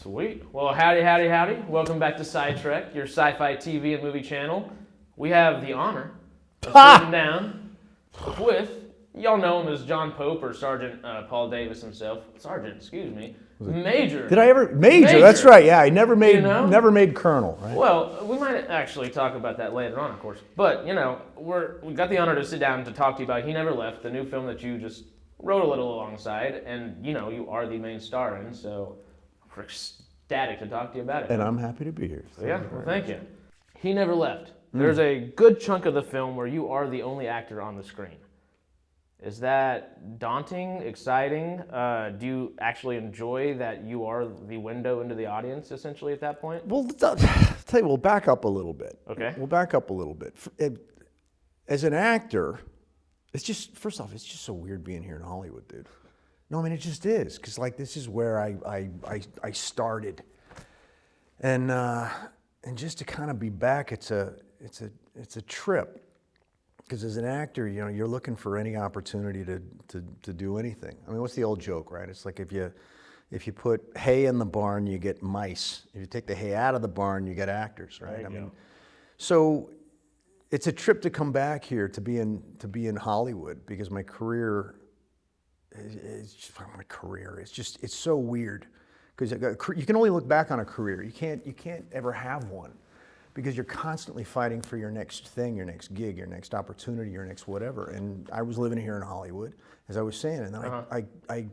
Sweet. Well, howdy, howdy, howdy. Welcome back to SciTrek, your sci-fi TV and movie channel. We have the honor of sitting down with, y'all know him as John Pope or Sergeant Paul Davis himself. Sergeant, excuse me. Major. Did I ever? Major, that's right. Yeah, I never made never made colonel, right? Well, we might actually talk about that later on, of course. But, you know, we got the honor to sit down to talk to you about He Never Left, the new film that you just wrote a little alongside. And, you know, you are the main star in, so we're ecstatic to talk to you about it. And I'm happy to be here. Thank you. He Never Left. There's a good chunk of the film where you are the only actor on the screen. Is that daunting, exciting? Do you actually enjoy that you are the window into the audience, essentially, at that point? Well, I'll tell you, we'll back up a little bit. Okay. We'll back up a little bit. As an actor, it's just, first off, it's just so weird being here in Hollywood, dude. No, I mean, it just is, because, like, this is where I started. And just to kind of be back, it's a trip. Because as an actor, you know, you're looking for any opportunity to do anything. I mean, what's the old joke, right? It's like if you put hay in the barn, you get mice. If you take the hay out of the barn, you get actors, right? I mean, so it's a trip to come back here to be in Hollywood because my career is just my career. It's so weird because you can only look back on a career. You can't ever have one. Because you're constantly fighting for your next thing, your next gig, your next opportunity, your next whatever. And I was living here in Hollywood, as I was saying, and then I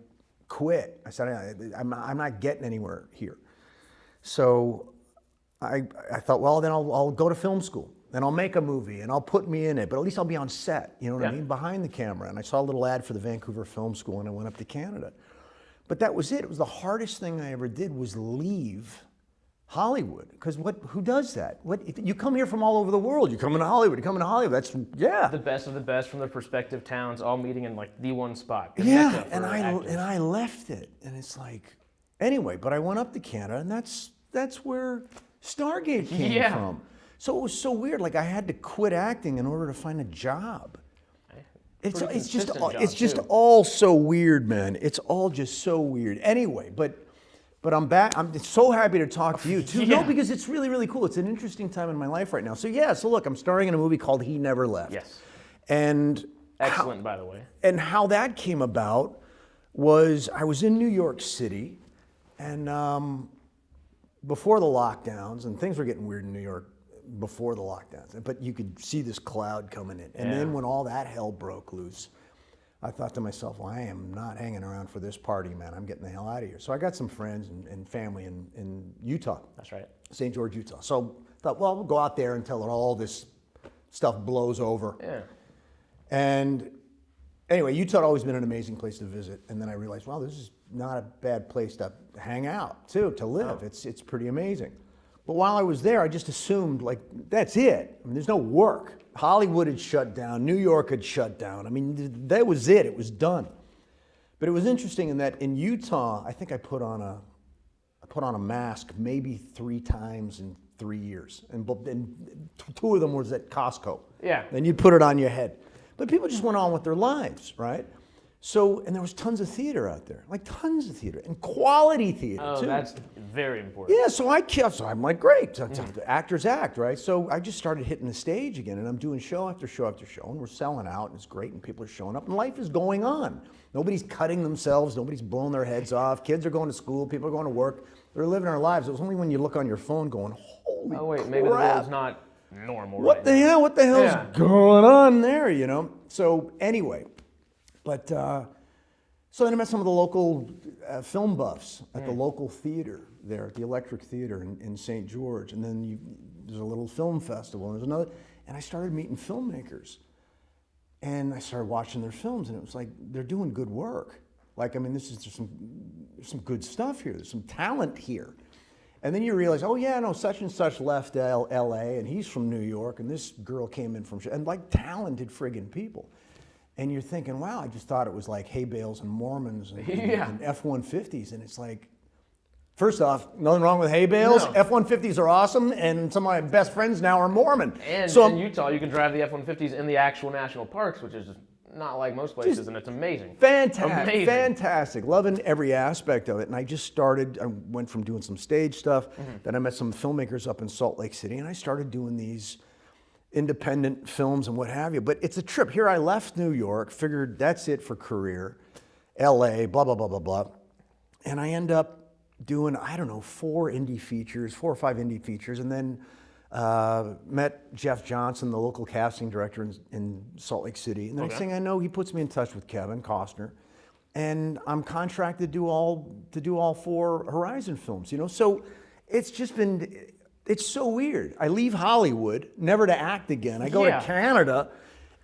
quit. I said, I'm not getting anywhere here. So I thought, well, then I'll go to film school, and I'll make a movie, and I'll put me in it, but at least I'll be on set, you know what I mean, behind the camera. And I saw a little ad for the Vancouver Film School, and I went up to Canada. But that was it. It was the hardest thing I ever did was leave Hollywood, because who does that? You come here from all over the world. You come into Hollywood. That's the best of the best from the prospective towns, all meeting in like the one spot. Yeah, and I left it, and it's like, anyway. But I went up to Canada, and that's where Stargate came from. So it was so weird. Like I had to quit acting in order to find a job. It's just all so weird, man. It's all just so weird. Anyway, But I'm back. I'm so happy to talk to you too. No, because it's really, really cool. It's an interesting time in my life right now. So look, I'm starring in a movie called He Never Left. Yes. And excellent, by the way. And how that came about was I was in New York City, and before the lockdowns, and things were getting weird in New York before the lockdowns. But you could see this cloud coming in, and then when all that hell broke loose, I thought to myself, well, I am not hanging around for this party, man. I'm getting the hell out of here. So I got some friends and family in Utah. That's right. St. George, Utah. So I thought, well, we'll go out there until all this stuff blows over. Yeah. And anyway, Utah had always been an amazing place to visit. And then I realized, well, this is not a bad place to hang out, too, to live. Oh. It's pretty amazing. But while I was there, I just assumed, like, that's it. I mean, there's no work. Hollywood had shut down. New York had shut down. I mean, that was it. It was done. But it was interesting in that in Utah, I think I put on a mask maybe 3 times in 3 years. And 2 of them was at Costco. Yeah. And you'd put it on your head. But people just went on with their lives, right? So, and there was tons of theater out there, like tons of theater, and quality theater, too. Oh, that's very important. Yeah, so I'm like, great, actors act, right? So I just started hitting the stage again, and I'm doing show after show after show, and we're selling out, and it's great, and people are showing up, and life is going on. Nobody's cutting themselves, nobody's blowing their heads off, kids are going to school, people are going to work, they're living their lives. It was only when you look on your phone going, holy crap. Maybe the world's not normal What the hell's going on there, you know? So anyway, but so then I met some of the local film buffs at the local theater there, at the Electric Theater in St. George. And then there's a little film festival, and there's another. And I started meeting filmmakers. And I started watching their films, and it was like, they're doing good work. Like, I mean, there's some good stuff here. There's some talent here. And then you realize, oh yeah, no, such and such left L.A., and he's from New York, and this girl came in from, and like talented friggin' people. And you're thinking, wow, I just thought it was like hay bales and Mormons and F-150s. And it's like, first off, nothing wrong with hay bales. No. F-150s are awesome, and some of my best friends now are Mormon. And so in Utah, you can drive the F-150s in the actual national parks, which is not like most places, and it's amazing. Fantastic, fantastic. Loving every aspect of it. And I just started, I went from doing some stage stuff, then I met some filmmakers up in Salt Lake City, and I started doing these independent films and what have you. But it's a trip. Here I left New York, figured that's it for career, LA, blah, blah, blah, blah, blah. And I end up doing, I don't know, 4 or 5 indie features, and then met Jeff Johnson, the local casting director in Salt Lake City. And the next thing I know, he puts me in touch with Kevin Costner, and I'm contracted to do all 4 Horizon films. You know, so it's just been, it's so weird. I leave Hollywood, never to act again. I go to Canada,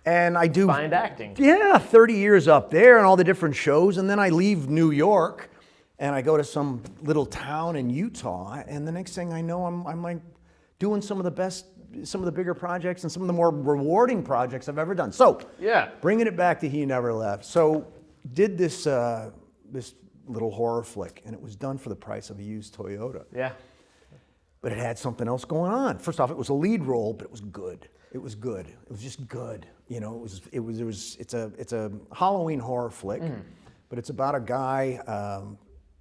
and I do find acting. Yeah, 30 years up there and all the different shows, and then I leave New York, and I go to some little town in Utah, and the next thing I know, I'm like doing some of the bigger projects and some of the more rewarding projects I've ever done. So, bringing it back to He Never Left. So, did this this little horror flick, and it was done for the price of a used Toyota. Yeah. But it had something else going on. First off, it was a lead role, but it was good. It was good. It was just good. You know, it's a Halloween horror flick, but it's about a guy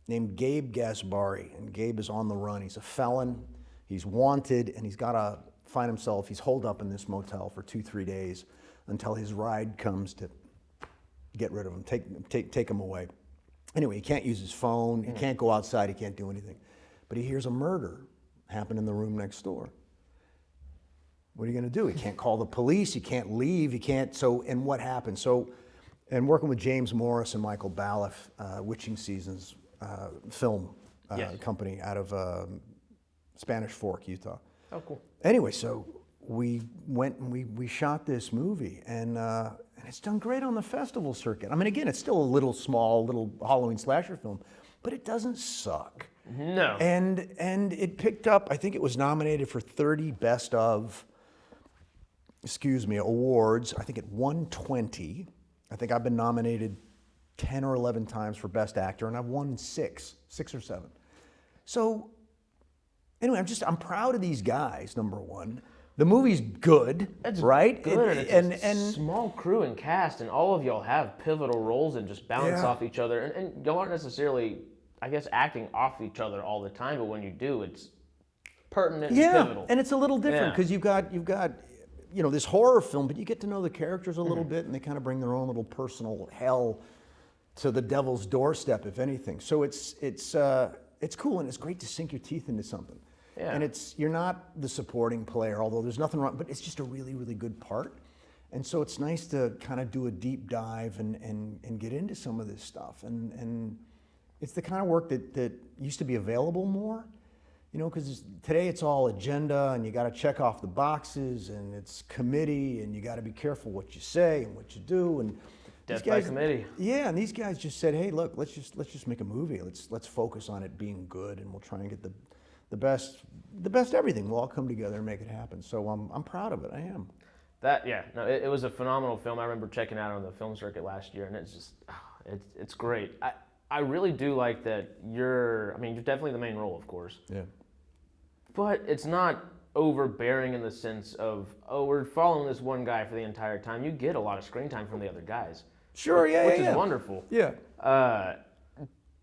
named Gabe Gaspari, and Gabe is on the run. He's a felon. He's wanted, and he's got to find himself. He's holed up in this motel for 2-3 days until his ride comes to get rid of him, take him away. Anyway, he can't use his phone. He can't go outside. He can't do anything. But he hears a murder happen in the room next door. What are you going to do? He can't call the police. He can't leave. He can't. So, and what happened? So, and working with James Morris and Michael Balfe, Witching Seasons film company out of Spanish Fork, Utah. Oh, cool. Anyway, so we went and we shot this movie, and it's done great on the festival circuit. I mean, again, it's still a little Halloween slasher film, but it doesn't suck. No. And it picked up, I think it was nominated for 30 Best of, awards. I think it won 20. I think I've been nominated 10 or 11 times for Best Actor, and I've won 6 or 7. So, anyway, I'm proud of these guys, number one. The movie's good, right? Good, and it's a small crew and cast, and all of y'all have pivotal roles and just bounce off each other. And y'all aren't necessarily, I guess, acting off each other all the time, but when you do, it's pertinent and pivotal. And it's a little different because you've got this horror film, but you get to know the characters a little bit, and they kind of bring their own little personal hell to the devil's doorstep, if anything. So it's cool, and it's great to sink your teeth into something. Yeah. And you're not the supporting player, although there's nothing wrong, but it's just a really, really good part. And so it's nice to kind of do a deep dive and get into some of this stuff. And it's the kind of work that used to be available more, because today it's all agenda, and you got to check off the boxes, and it's committee, and you got to be careful what you say and what you do. And Death by committee. Yeah, and these guys just said, hey, look, let's just make a movie. Let's focus on it being good, and we'll try and get the best everything. We'll all come together and make it happen. So I'm proud of it. I am. It was a phenomenal film. I remember checking out on the film circuit last year, and it's just, it's great. I really do like that you're definitely the main role, of course. Yeah. But it's not overbearing in the sense of, we're following this one guy for the entire time. You get a lot of screen time from the other guys. Sure, which is wonderful. Yeah.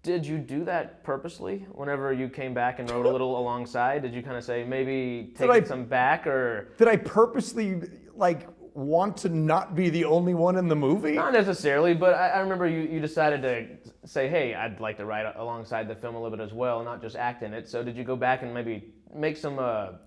Did you do that purposely? Whenever you came back and wrote a little alongside, did you kind of say maybe take some back, or did I purposely want to not be the only one in the movie? Not necessarily, but I remember you decided to say, hey, I'd like to write alongside the film a little bit as well, and not just act in it. So did you go back and maybe make some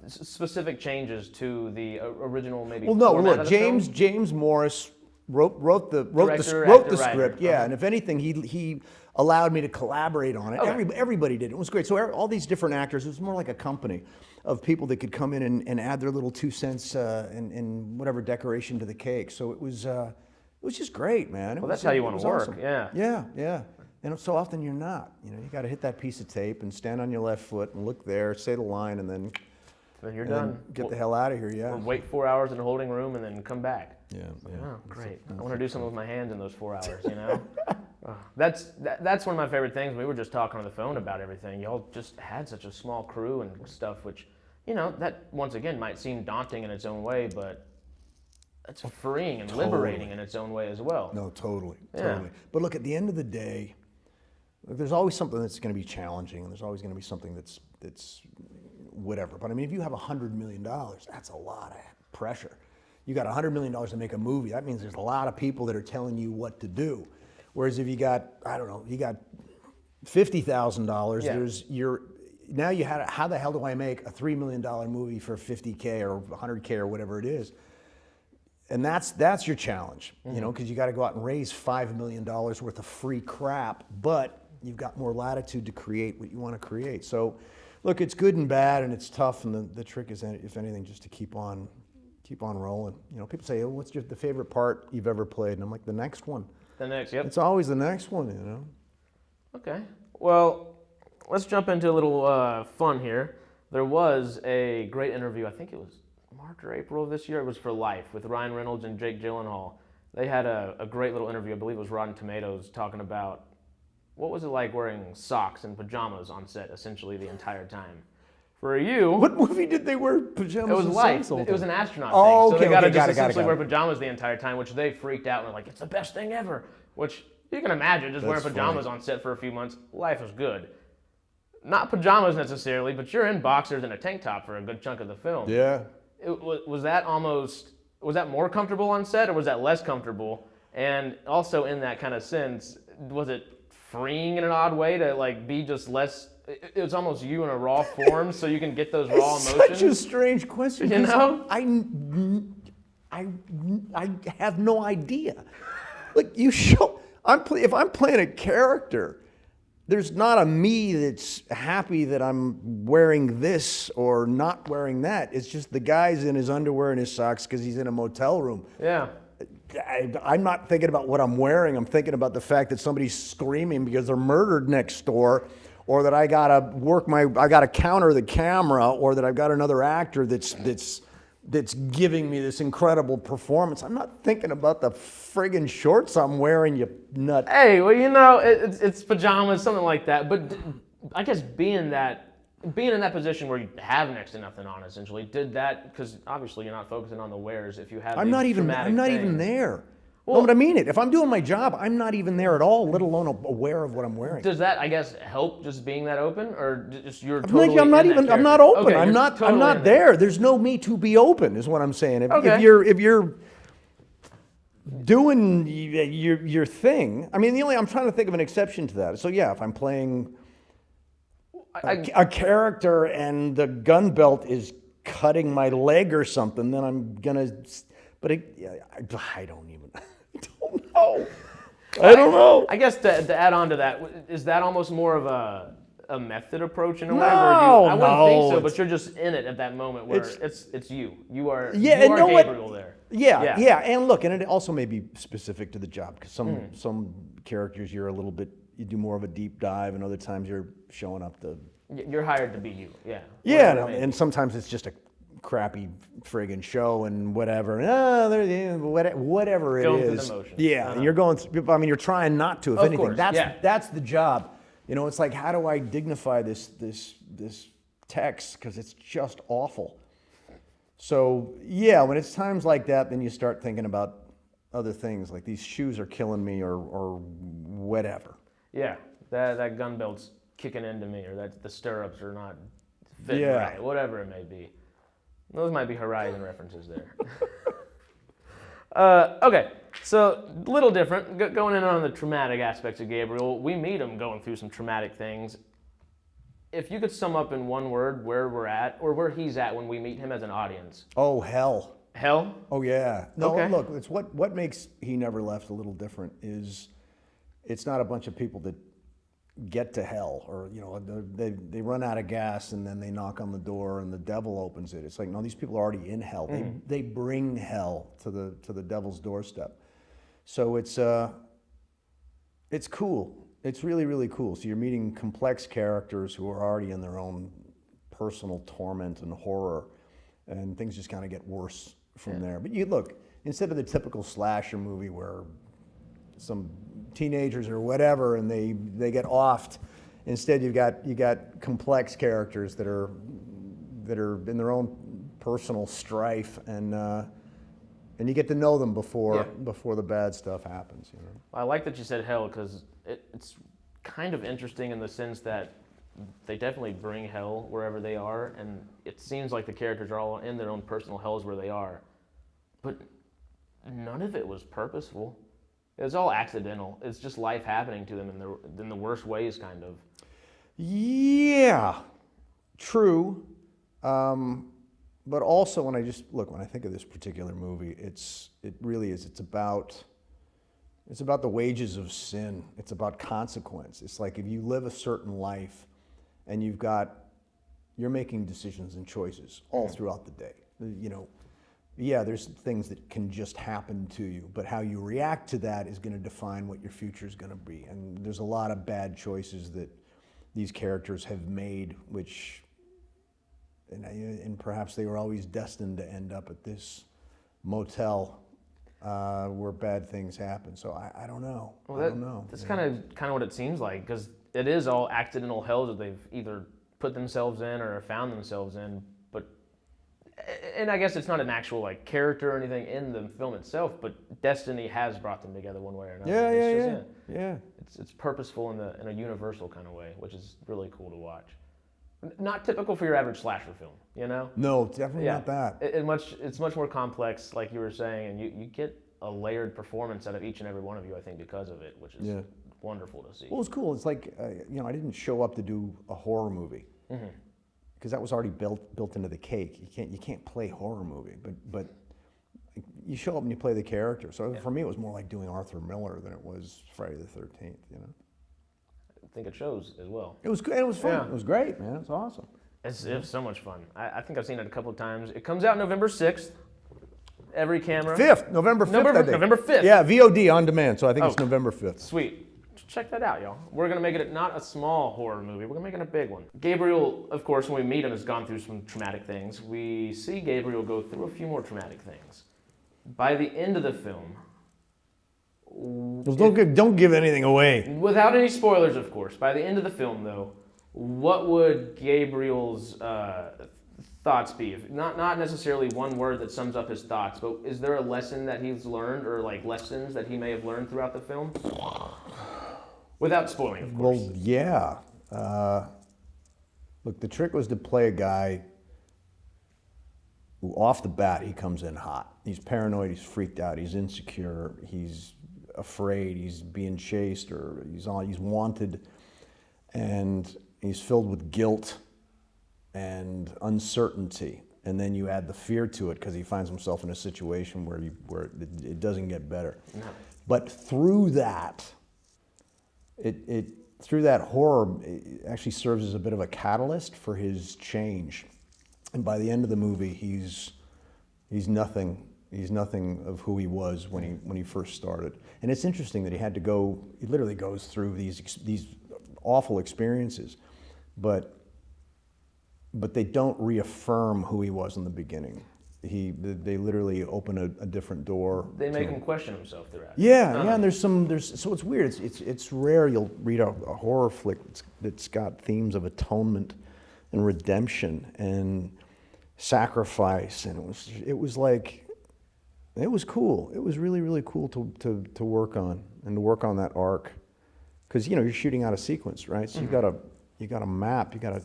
specific changes to the original maybe? Well, no. Look, James Morris wrote the script. Yeah, and if anything, he allowed me to collaborate on it. Okay. Everybody did. It was great. So all these different actors, it was more like a company of people that could come in and add their little 2 cents and whatever decoration to the cake. So it was just great, man. That's how you want to work. Awesome. Yeah. And so often you're not. You got to hit that piece of tape and stand on your left foot and look there, say the line, and then you're done. Get the hell out of here. Yeah. Or wait 4 hours in a holding room and then come back. Yeah. Oh, great. I want to do something with my hands in those 4 hours. That's one of my favorite things. We were just talking on the phone about everything. Y'all just had such a small crew and stuff, which, that once again might seem daunting in its own way, but it's freeing and liberating in its own way as well. No, totally. Yeah. But look, at the end of the day, there's always something that's going to be challenging, and there's always going to be something that's whatever. But I mean, if you have $100 million, that's a lot of pressure. You got $100 million to make a movie. That means there's a lot of people that are telling you what to do. Whereas if you got, I don't know, you got $50,000, how the hell do I make a $3 million movie for $50K or $100K or whatever it is? And that's your challenge, you know, because you got to go out and raise $5 million worth of free crap, but you've got more latitude to create what you want to create. So, look, it's good and bad, and it's tough, and the trick is, if anything, just to keep on rolling. You know, people say, "Oh, what's the favorite part you've ever played?" And I'm like, the next one. The next, yep. It's always the next one, you know. Okay. Well, let's jump into a little fun here. There was a great interview. I think it was March or April of this year. It was for Life with Ryan Reynolds and Jake Gyllenhaal. They had a great little interview. I believe it was Rotten Tomatoes, talking about what was it like wearing socks and pajamas on set essentially the entire time. For you, what movie did they wear pajamas? It was and Life. socks all the It was time? an astronaut Oh, thing. So okay, they got to okay, just got it, essentially got it. wear pajamas the entire time, which they freaked out and were like, "It's the best thing ever." Which you can imagine, just wearing That's pajamas funny. on set for a few months. Life is good. Not pajamas necessarily, but you're in boxers and a tank top for a good chunk of the film. Yeah. Was that more comfortable on set, or was that less comfortable? And also in that kind of sense, was it freeing in an odd way to like be just less? It was almost you in a raw form, so you can get those raw emotions. Such a strange question. You know? I have no idea. Like if I'm playing a character, there's not a me that's happy that I'm wearing this or not wearing that. It's just the guy's in his underwear and his socks because he's in a motel room. Yeah. I'm not thinking about what I'm wearing. I'm thinking about the fact that somebody's screaming because they're murdered next door, or that I gotta counter the camera, or that I've got another actor that's giving me this incredible performance. I'm not thinking about the friggin' shorts I'm wearing, you nut. Hey, well, you know, it's pajamas, something like that. But I guess being in that position where you have next to nothing on, essentially, did that, because obviously you're not focusing on the wears if you have. I'm not even there. Well, but I mean it. If I'm doing my job, I'm not even there at all, let alone aware of what I'm wearing. Does that, I guess, help just being that open, or just you're totally I'm not open. Okay, I'm not there. There's no me to be open, is what I'm saying. If you're doing your thing, I mean, I'm trying to think of an exception to that. So yeah, if I'm playing a character and the gun belt is cutting my leg or something, then I'm gonna. But I don't even. I don't know. I guess to add on to that, is that almost more of a method approach in a way? No, I wouldn't think so, but you're just in it at that moment where it's you. You are Gabriel there. Yeah, and look, and it also may be specific to the job, because some characters you do more of a deep dive, and other times you're showing up to. You're hired to be you. Yeah. Yeah, and sometimes it's just a crappy friggin' show and whatever. Whatever it Going is. through the motions. Yeah, and you're going. I mean, you're trying not to. If anything, course, that's the job. You know, it's like, how do I dignify this text, because it's just awful. So yeah, when it's times like that, then you start thinking about other things, like these shoes are killing me, or whatever. Yeah, that gun belt's kicking into me, or that the stirrups are not fitting right, whatever it may be. Those might be Horizon references there. Okay, so a little different. Going in on the traumatic aspects of Gabriel, we meet him going through some traumatic things. If you could sum up in one word where we're at, or where he's at when we meet him as an audience. Oh, hell. Hell? Oh, yeah. No, okay. Look, it's what makes He Never Left a little different is it's not a bunch of people that get to hell, or they run out of gas and then they knock on the door and the devil opens it. It's like, no, these people are already in hell. They bring hell to the devil's doorstep. So it's cool. It's really, really cool. So you're meeting complex characters who are already in their own personal torment and horror, and things just kind of get worse from there. But you look, instead of the typical slasher movie where some teenagers or whatever and they get offed, instead you got complex characters that are in their own personal strife, and And you get to know them before the bad stuff happens. You know. I like that you said hell because it's kind of interesting in the sense that they definitely bring hell wherever they are, and it seems like the characters are all in their own personal hells where they are, but none of it was purposeful. It was all accidental. It's just life happening to them in the worst ways, kind of. Yeah, true. But also, when I think of this particular movie, it's about the wages of sin. It's about consequence. It's like if you live a certain life and you're making decisions and choices all throughout the day. You know, yeah, there's things that can just happen to you, but how you react to that is going to define what your future is going to be. And there's a lot of bad choices that these characters have made, and perhaps they were always destined to end up at this motel where bad things happen. So I don't know. Well, I don't know. That's kind of what it seems like, because it is all accidental hells that they've either put themselves in or found themselves in. And I guess it's not an actual like character or anything in the film itself, but destiny has brought them together one way or another. Yeah. It's purposeful in a universal kind of way, which is really cool to watch. Not typical for your average slasher film, you know? No, definitely not that. It's much more complex, like you were saying, and you get a layered performance out of each and every one of you, I think, because of it, which is wonderful to see. Well, it's cool. It's like, I didn't show up to do a horror movie. Because that was already built into the cake. You can't play horror movie, but you show up and you play the character. So for me, it was more like doing Arthur Miller than it was Friday the 13th. You know. I think it shows as well. It was good. It was fun. Yeah. It was great, man. It was awesome. It was so much fun. I think I've seen it a couple of times. It comes out November 6th. Every camera. November 5th. I think. November 5th. Yeah, VOD on demand. So I think it's November 5th. Sweet. Check that out, y'all. We're going to make it not a small horror movie. We're going to make it a big one. Gabriel, of course, when we meet him, has gone through some traumatic things. We see Gabriel go through a few more traumatic things. By the end of the film... Don't give anything away. Without any spoilers, of course. By the end of the film, though, what would Gabriel's thoughts be? Not necessarily one word that sums up his thoughts, but is there a lesson that he's learned, or like lessons that he may have learned throughout the film? Without spoiling, of course. Well, yeah. Look, the trick was to play a guy who, off the bat, he comes in hot. He's paranoid, he's freaked out, he's insecure, he's afraid, he's being chased, or he's wanted, and he's filled with guilt and uncertainty. And then you add the fear to it because he finds himself in a situation where it doesn't get better. No. But through that, through that horror, it actually serves as a bit of a catalyst for his change. And by the end of the movie, he's nothing of who he was when he first started. And it's interesting that he literally goes through these awful experiences, but they don't reaffirm who he was in the beginring. They literally open a different door. They make him question himself throughout. Yeah, and so it's weird. It's rare you'll read a horror flick that's got themes of atonement and redemption and sacrifice, and it was cool. It was really, really cool to work on, and to work on that arc, because you're shooting out a sequence, right? So you got a map, you got to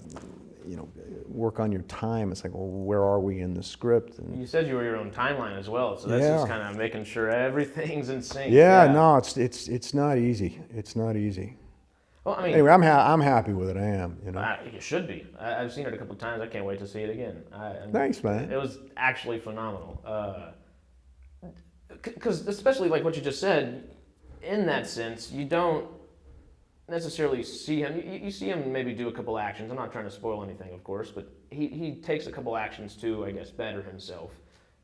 work on your time. It's like, well, where are we in the script? And you said you were your own timeline as well, so that's just kind of making sure everything's in sync. No, it's not easy. It's not easy. Well, I mean, anyway, I'm happy with it. I am. You should be. I've seen it a couple times. I can't wait to see it again. Thanks, man. It was actually phenomenal. Because especially like what you just said, in that sense, you don't necessarily see him. You see him maybe do a couple actions. I'm not trying to spoil anything, of course, but he takes a couple actions to, I guess, better himself.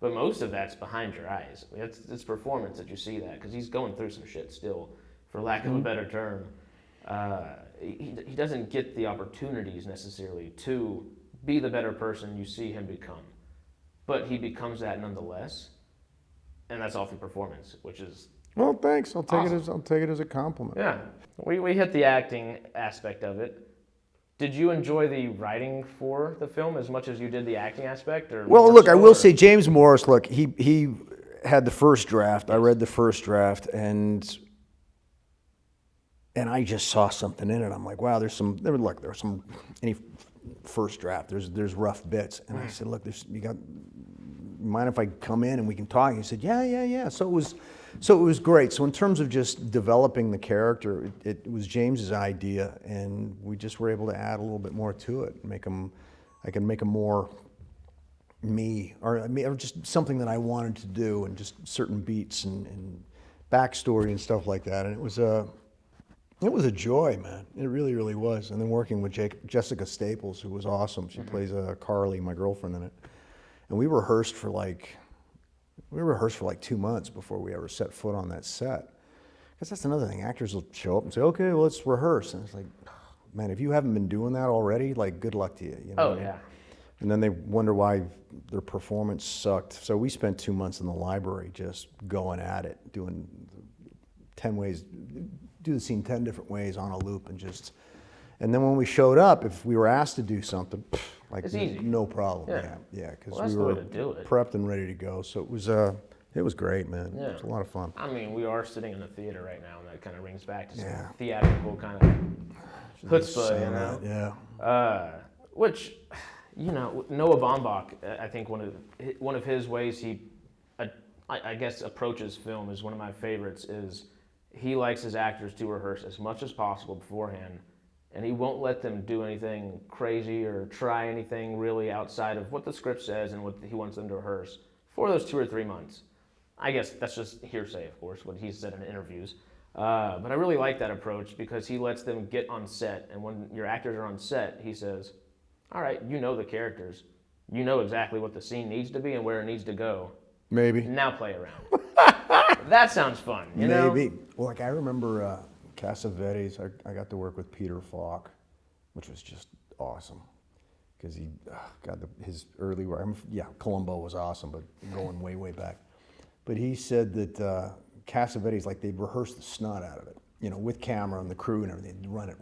But most of that's behind your eyes. I mean, it's performance that you see that, because he's going through some shit still, for lack of a better term. He doesn't get the opportunities necessarily to be the better person you see him become, but he becomes that nonetheless, and that's all through performance, which is well. Thanks. I'll take awesome. I'll take it as a compliment. Yeah, we hit the acting aspect of it. Did you enjoy the writing for the film as much as you did the acting aspect? Or well, look, I will say James Morris. Look, he had the first draft. I read the first draft, and I just saw something in it. I'm like, wow, there's some any first draft. There's rough bits, and I said, look, mind if I come in and we can talk? And he said, yeah. So it was great. So in terms of just developing the character, it was James's idea, and we just were able to add a little bit more to it, I can make him more me, or just something that I wanted to do, and just certain beats and backstory and stuff like that. And it was a joy, man. It really, really was. And then working with Jessica Staples, who was awesome. She plays Carly, my girlfriend, in it. And we rehearsed for like 2 months before we ever set foot on that set. Because that's another thing. Actors will show up and say, okay, well, let's rehearse. And it's like, man, if you haven't been doing that already, like, good luck to you. You know Oh, what I mean? yeah. And then they wonder why their performance sucked. So we spent 2 months in the library just going at it, doing 10 ways, do the scene 10 different ways on a loop, and then when we showed up, if we were asked to do something, like, It's easy. no problem. Yeah. Because Well, that's we the way were to do it. prepped and ready to go. So it was great, man. Yeah. It was a lot of fun. I mean, we are sitting in a theater right now, and that kind of rings back to some Yeah. theatrical kind of chutzpah, you know? Yeah. Which, you know, Noah Baumbach, I think one of his ways he, I guess, approaches film is one of my favorites. Is he likes his actors to rehearse as much as possible beforehand, and he won't let them do anything crazy or try anything really outside of what the script says and what he wants them to rehearse for those 2 or 3 months. I guess that's just hearsay, of course, what he's said in interviews. But I really like that approach because he lets them get on set, and when your actors are on set, he says, all right, you know the characters. You know exactly what the scene needs to be and where it needs to go. Maybe. Now play around. That sounds fun, you know? Maybe. Well, like I remember Cassavetes, I got to work with Peter Falk, which was just awesome. Because his early work, Columbo was awesome, but going way, way back. But he said that Cassavetes, like, they'd rehearse the snot out of it, you know, with camera and the crew and everything. They'd run it.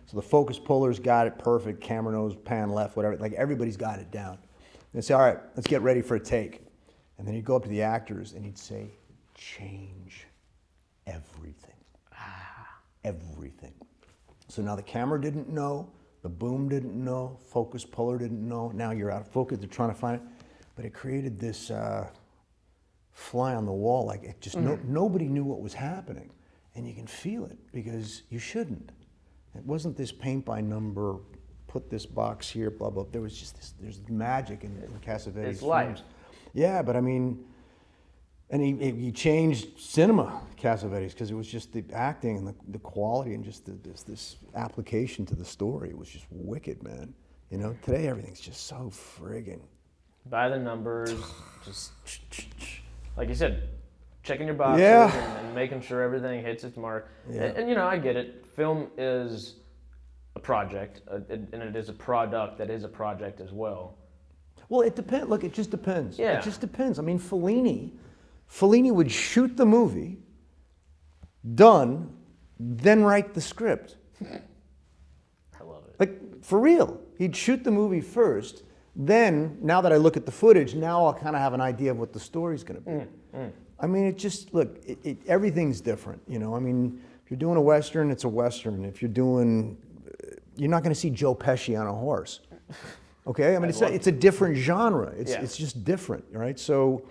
So the focus pullers got it perfect, camera nose, pan left, whatever. Like, everybody's got it down. And they'd say, all right, let's get ready for a take. And then he'd go up to the actors and he'd say, change everything. Everything. So now the camera didn't know, the boom didn't know, focus puller didn't know. Now you're out of focus, they're trying to find it. But it created this fly on the wall, like it just, nobody knew what was happening. And you can feel it because you shouldn't. It wasn't this paint by number, put this box here, blah, blah. There was just this, there's magic in Cassavetes' It's life. films. Yeah, but I mean, and he changed cinema, Cassavetes, because it was just the acting and the quality and just this application to the story. It was just wicked, man. You know, today everything's just so friggin'. By the numbers, just like you said, checking your boxes and making sure everything hits its mark. Yeah. And you know, I get it. Film is a project, and it is a product that is a project as well. Well, it depends. Look, it just depends. Yeah. It just depends. I mean, Fellini would shoot the movie, done, then write the script. I love it. Like, for real. He'd shoot the movie first, then, now that I look at the footage, now I'll kind of have an idea of what the story's going to be. I mean, it just, look, everything's different, you know? I mean, if you're doing a Western, it's a Western. If you're not going to see Joe Pesci on a horse. Okay? I mean, it's a different genre. It's just different, right? So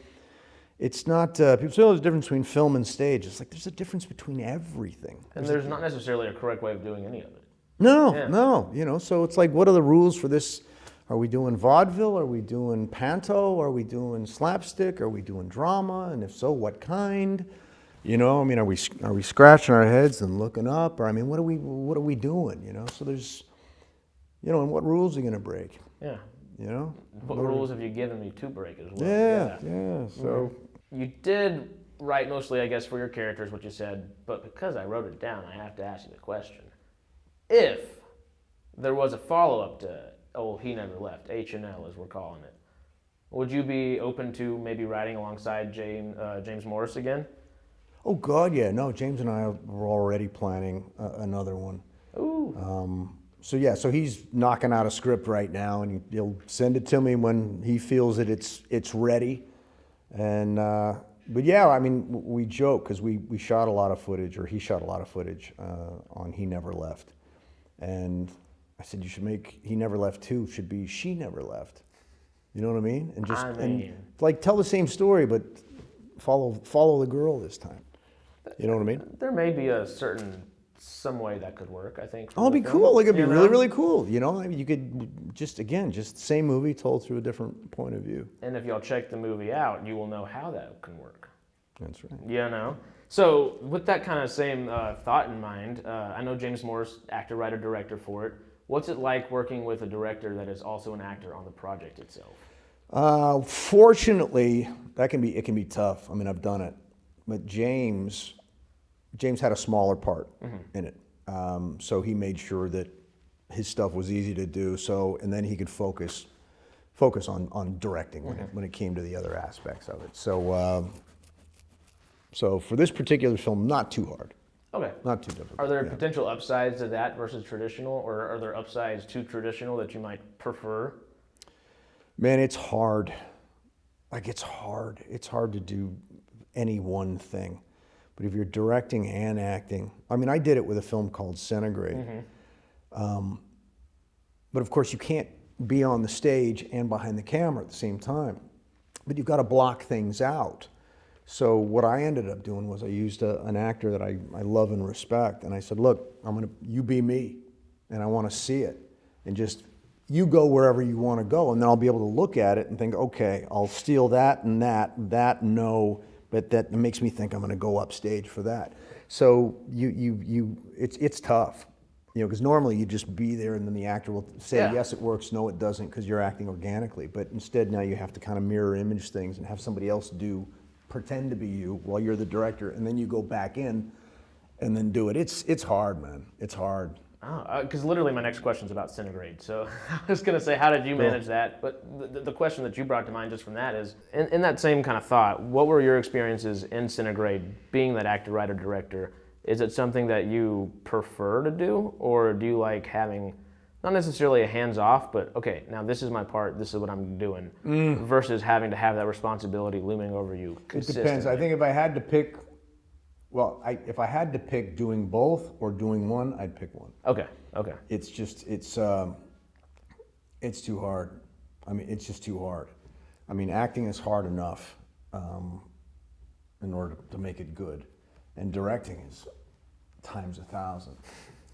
it's not, people say, oh, there's a difference between film and stage. It's like, there's a difference between everything. And there's not necessarily a correct way of doing any of it. No, you know, so it's like, what are the rules for this? Are we doing vaudeville? Are we doing panto? Are we doing slapstick? Are we doing drama? And if so, what kind? You know, I mean, are we scratching our heads and looking up? Or, I mean, what are we doing, you know? So there's, you know, and what rules are you going to break? Yeah. You know? What rules have you given me to break as well? Yeah, so. You did write mostly, I guess, for your characters, what you said, but because I wrote it down, I have to ask you the question. If there was a follow-up to He Never Left, H&L as we're calling it, would you be open to maybe writing alongside James Morris again? Oh, God, yeah. No, James and I were already planning another one. Ooh. So he's knocking out a script right now, and he'll send it to me when he feels that it's ready. And but yeah, I mean, we joke because we shot a lot of footage, or he shot a lot of footage on He Never Left, and I said you should make He Never Left 2 should be She Never Left. You know what I mean? And just and like tell the same story, but follow the girl this time. You know what I mean? There may be some way that could work, I think. Oh, it'd be cool. Like, it'd be really, really cool. You know, I mean, you could just the same movie told through a different point of view. And if y'all check the movie out, you will know how that can work. That's right. You know? So with that kind of same thought in mind, I know James Moore's actor, writer, director for it. What's it like working with a director that is also an actor on the project itself? Fortunately, it can be tough. I mean, I've done it. But James had a smaller part in it. So he made sure that his stuff was easy to do. So, and then he could focus on directing when it came to the other aspects of it. So, so for this particular film, not too hard. Okay. Not too difficult. Are there potential upsides to that versus traditional, or are there upsides to traditional that you might prefer? Man, it's hard. Like, it's hard. It's hard to do any one thing. But if you're directing and acting, I mean, I did it with a film called Centigrade. But of course, you can't be on the stage and behind the camera at the same time. But you've got to block things out. So what I ended up doing was I used an actor that I love and respect, and I said, look, you be me, and I want to see it. And just, you go wherever you want to go, and then I'll be able to look at it and think, okay, I'll steal that and that, no. But that makes me think I'm going to go upstage for that. So it's tough, you know, because normally you just be there and then the actor will say, yes, it works, no, it doesn't, because you're acting organically. But instead now you have to kind of mirror image things and have somebody else pretend to be you while you're the director, and then you go back in and then do it. It's hard, man. It's hard. Because literally my next question is about Centigrade. So I was going to say, how did you manage that? But the question that you brought to mind just from that is, in that same kind of thought, what were your experiences in Centigrade being that actor, writer, director? Is it something that you prefer to do? Or do you like having, not necessarily a hands-off, but okay, now this is my part, this is what I'm doing, versus having to have that responsibility looming over you consistently? It depends. I think if I had to pick, if I had to pick doing both or doing one, I'd pick one. Okay. It's just, it's too hard. I mean, it's just too hard. I mean, acting is hard enough in order to make it good, and directing is times 1,000.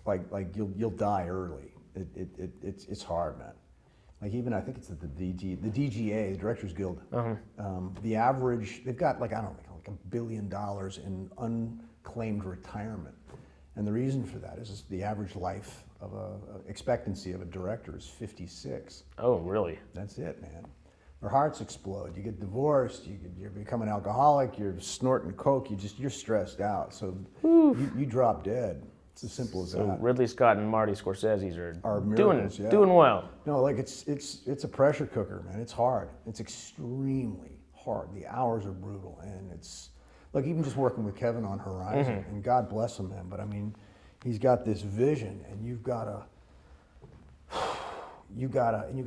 Like you'll die early. It's hard, man. Like, even I think it's the DGA, the Directors Guild. The average, they've got like, I don't know, like $1 billion in unclaimed retirement, and the reason for that is the average life of expectancy of a director is 56. Oh, really? That's it, man. Their hearts explode. You get divorced. You become an alcoholic. You're snorting coke. You're stressed out. So you drop dead. It's as simple as that. So Ridley Scott and Marty Scorsese are miracles, doing well. No, like it's a pressure cooker, man. It's hard. It's extremely hard. The hours are brutal, and it's like even just working with Kevin on Horizon, and God bless him, man. But I mean, he's got this vision, and you've got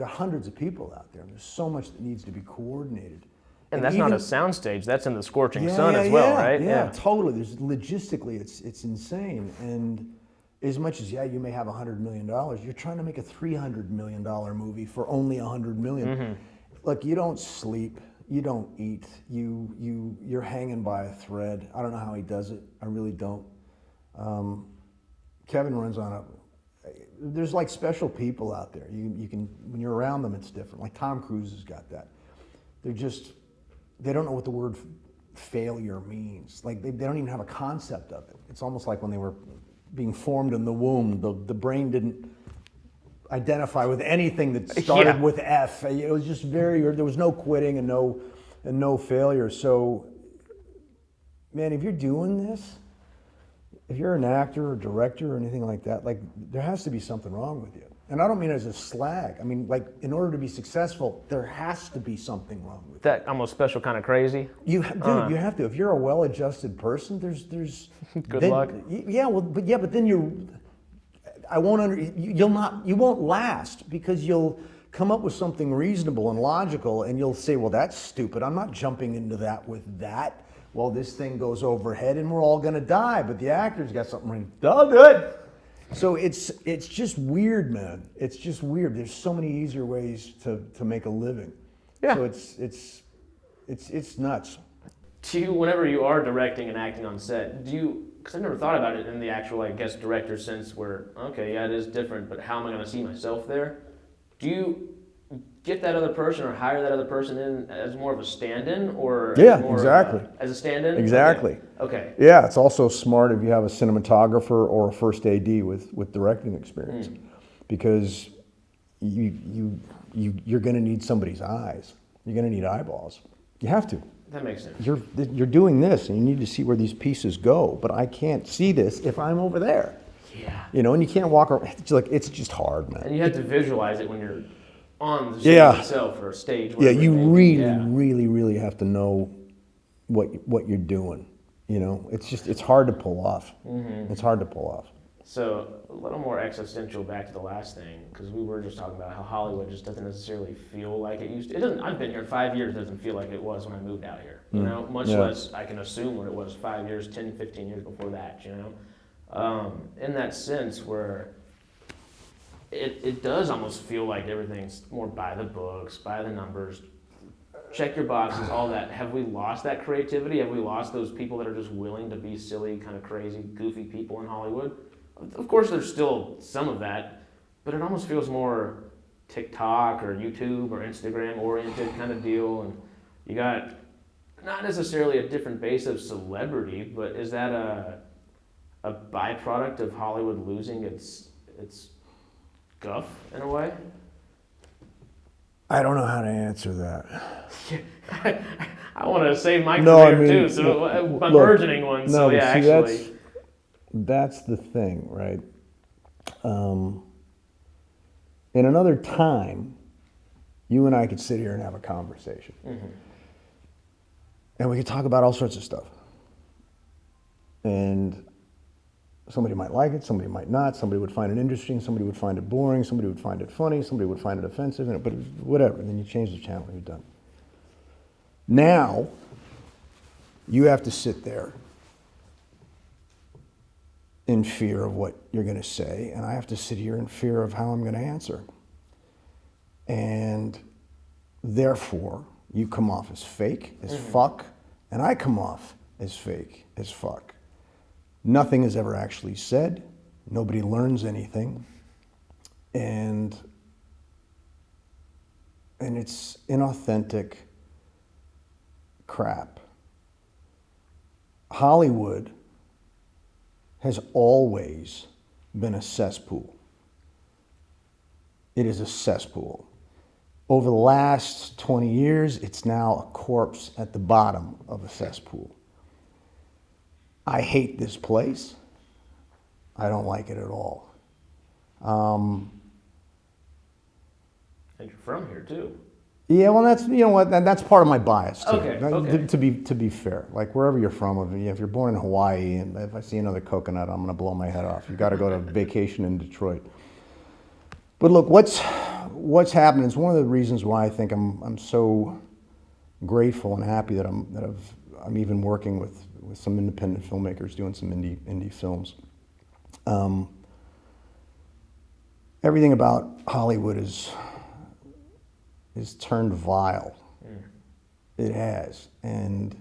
hundreds of people out there, and there's so much that needs to be coordinated. And that's not a soundstage, that's in the scorching sun as well, right? Yeah, totally. There's logistically, it's insane. And as much as, you may have $100 million, you're trying to make a $300 million movie for only $100 million. Look, you don't sleep, you don't eat, you're hanging by a thread. I don't know how he does it, I really don't. Kevin runs on there's like special people out there. You can, when you're around them, it's different. Like Tom Cruise has got that. They don't know what the word failure means. Like they don't even have a concept of it. It's almost like when they were being formed in the womb, the brain didn't identify with anything that started with F. It was just there was no quitting and no failure. So, man, if you're doing this, if you're an actor or director or anything like that, like there has to be something wrong with you. And I don't mean it as a slag. I mean, like, in order to be successful, there has to be something wrong with that. Almost special kind of crazy. You have to. If you're a well-adjusted person, there's good luck. But then you won't last because come up with something reasonable and logical, and you'll say, well, that's stupid. I'm not jumping into that with that. Well, this thing goes overhead and we're all gonna die, but the actor's got something right. Oh, good. So it's just weird, man. It's just weird. There's so many easier ways to make a living. Yeah. So it's nuts. Do you, whenever you are directing and acting on set, because I never thought about it in the actual, I guess, director sense where, okay, yeah, it is different, but how am I going to see myself there? Do you get that other person or hire that other person in as more of a stand-in or Yeah, as more exactly. As a stand-in? Exactly. Okay. Yeah, it's also smart if you have a cinematographer or a first AD with directing experience, because you're going to need somebody's eyes. You're going to need eyeballs. You have to. That makes sense. You're doing this, and you need to see where these pieces go. But I can't see this if I'm over there. Yeah. You know, and you can't walk around. It's just hard, man. And you have to visualize it when you're on the stage itself or stage. Yeah, you really, yeah. really have to know what you're doing. You know, it's hard to pull off. Mm-hmm. It's hard to pull off. So a little more existential back to the last thing, because we were just talking about how Hollywood just doesn't necessarily feel like it used to. It doesn't. I've been here 5 years. It doesn't feel like it was when I moved out here. You know, much less I can assume what it was 5 years, 10, 15 years before that. You know, in that sense where it does almost feel like everything's more by the books, by the numbers. Check your boxes, all that. Have we lost that creativity? Have we lost those people that are just willing to be silly, kind of crazy, goofy people in Hollywood? Of course, there's still some of that, but it almost feels more TikTok or YouTube or Instagram oriented kind of deal. And you got not necessarily a different base of celebrity, but is that a byproduct of Hollywood losing its guff in a way? I don't know how to answer that. I want to save my career too, so I'm burgeoning one. No, so yeah, actually. That's the thing, right? In another time, you and I could sit here and have a conversation. Mm-hmm. And we could talk about all sorts of stuff. And somebody might like it, somebody might not, somebody would find it interesting, somebody would find it boring, somebody would find it funny, somebody would find it offensive, but whatever, and then you change the channel and you're done. Now, you have to sit there in fear of what you're going to say, and I have to sit here in fear of how I'm going to answer. And therefore, you come off as fake as fuck, and I come off as fake as fuck. Nothing is ever actually said. Nobody learns anything. And it's inauthentic crap. Hollywood has always been a cesspool. It is a cesspool. Over the last 20 years, it's now a corpse at the bottom of a cesspool. I hate this place. I don't like it at all. And you're from here too. Yeah, well, that's, you know what, that's part of my bias too. Okay. To be fair, like wherever you're from, if you're born in Hawaii, and if I see another coconut, I'm gonna blow my head off. You got to go to vacation in Detroit. But look, what's happening is one of the reasons why I think I'm so grateful and happy that I'm even working with some independent filmmakers doing some indie films. Everything about Hollywood is turned vile. It has, and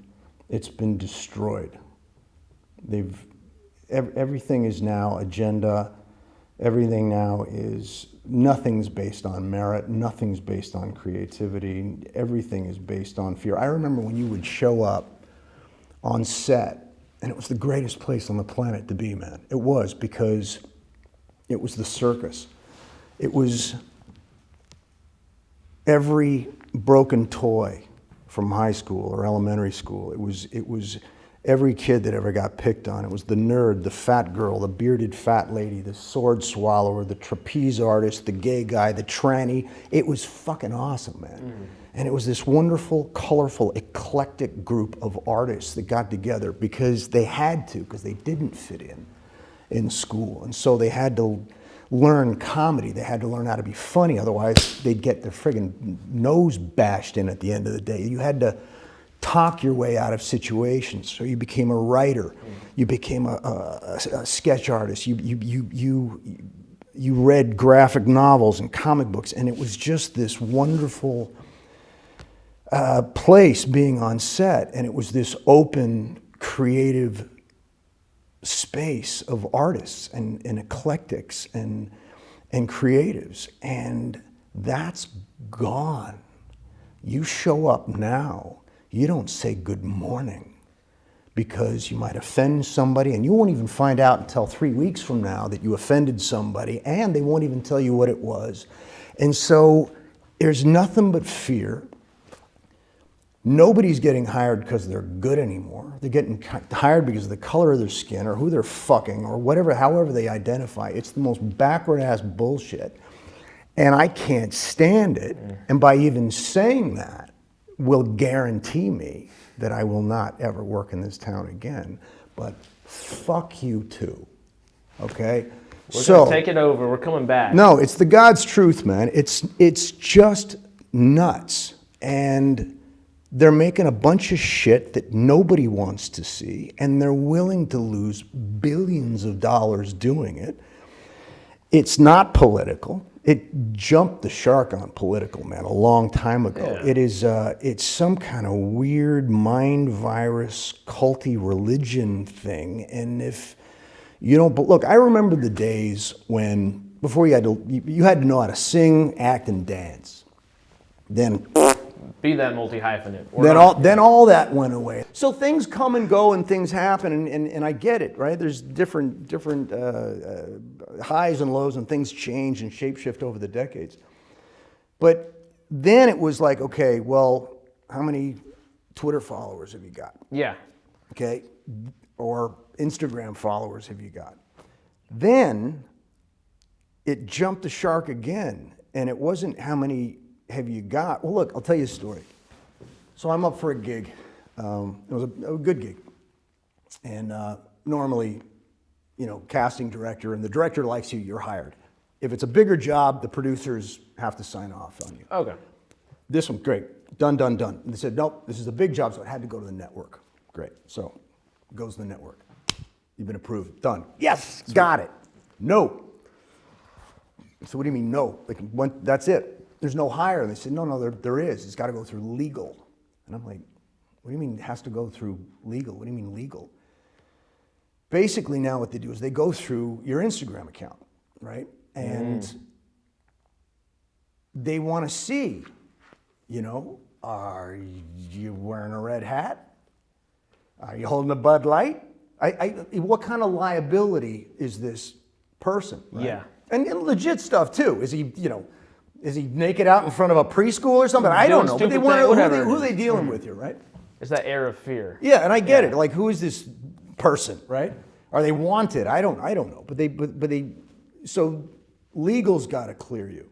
it's been destroyed. Everything is now agenda. Everything now is, nothing's based on merit, nothing's based on creativity, everything is based on fear. I remember when you would show up on set, and it was the greatest place on the planet to be, man. It was, because it was the circus. It was every broken toy from high school or elementary school. It was every kid that ever got picked on. It was the nerd, the fat girl, the bearded fat lady, the sword swallower, the trapeze artist, the gay guy, the tranny. It was fucking awesome, man. And it was this wonderful, colorful, eclectic group of artists that got together because they had to, because they didn't fit in school. And so they had to learn comedy. They had to learn how to be funny. Otherwise, they'd get their friggin' nose bashed in at the end of the day. You had to talk your way out of situations. So you became a writer. You became a sketch artist. You read graphic novels and comic books, and it was just this wonderful place being on set, and it was this open, creative space of artists and eclectics and creatives, and that's gone. You show up now, you don't say good morning because you might offend somebody, and you won't even find out until 3 weeks from now that you offended somebody, and they won't even tell you what it was. And so there's nothing but fear. Nobody's getting hired because they're good anymore. They're getting hired because of the color of their skin or who they're fucking or whatever, however they identify. It's the most backward-ass bullshit. And I can't stand it. And by even saying that will guarantee me that I will not ever work in this town again. But fuck you too, okay? We're gonna take it over. We're coming back. No, it's the God's truth, man. It's just nuts. And they're making a bunch of shit that nobody wants to see, and they're willing to lose billions of dollars doing it. It's not political. It jumped the shark on political, man, a long time ago. Yeah. It is, it's some kind of weird mind virus, culty religion thing. And if you don't, but look, I remember the days when, before you had to know how to sing, act, and dance. Then Be that multi-hyphenate. then all that went away. So things come and go and things happen, and I get it, right? There's different highs and lows, and things change and shapeshift over the decades. But then it was like, okay, well, how many Twitter followers have you got? Yeah. Okay, or Instagram followers have you got? Then it jumped the shark again, and it wasn't how many have you got. Well, look, I'll tell you a story. So I'm up for a gig. It was a good gig. And normally, casting director, and the director likes you, you're hired. If it's a bigger job, the producers have to sign off on you. Okay. This one, great, done. And they said, nope, this is a big job, so it had to go to the network. Great, so it goes to the network. You've been approved, done. Yes, got it. No. So what do you mean no? Like, that's it. There's no hire. And they said, no, there is. It's got to go through legal. And I'm like, what do you mean it has to go through legal? What do you mean legal? Basically now what they do is they go through your Instagram account, right? And they want to see, are you wearing a red hat? Are you holding a Bud Light? What kind of liability is this person? Right? Yeah. And legit stuff too. Is he, is he naked out in front of a preschool or something? I don't know. But they want to know who are they dealing with here, right? It's that air of fear. Yeah, and I get it. Like, who is this person, right? Are they wanted? I don't know. But so legal's got to clear you.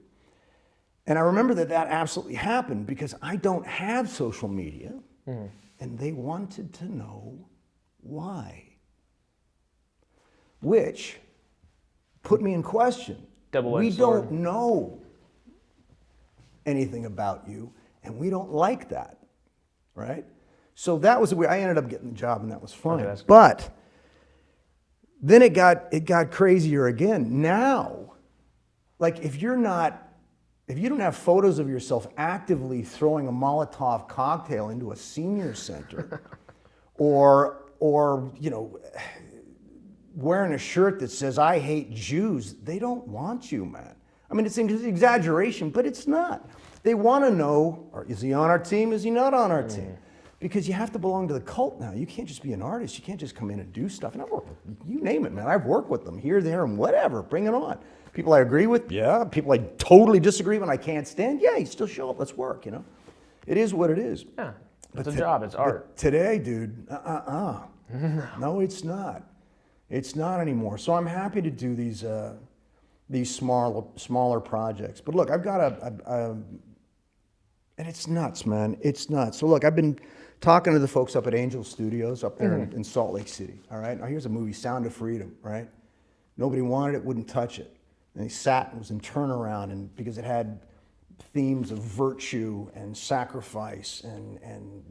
And I remember that absolutely happened because I don't have social media, and they wanted to know why, which put me in question. We don't know anything about you, and we don't like that, right? So that was I ended up getting the job, and that was fine. Okay, that's good. But then it got crazier again. Now, like if you don't have photos of yourself actively throwing a Molotov cocktail into a senior center, or wearing a shirt that says "I hate Jews," they don't want you, man. I mean, it's an exaggeration, but it's not. They want to know, is he on our team? Is he not on our team? Because you have to belong to the cult now. You can't just be an artist. You can't just come in and do stuff. And I've worked with, you name it, man. I've worked with them here, there, and whatever. Bring it on. People I agree with, yeah. People I totally disagree with and I can't stand, yeah, you still show up. Let's work, It is what it is. Yeah, it's a job. It's art. Today, dude, no, it's not. It's not anymore. So I'm happy to do these smaller projects. But look, I've got and it's nuts, man. It's nuts. So look, I've been talking to the folks up at Angel Studios up there in Salt Lake City. All right. Now here's a movie, Sound of Freedom. Right. Nobody wanted it, wouldn't touch it. And they sat and was in turnaround, and because it had themes of virtue and sacrifice and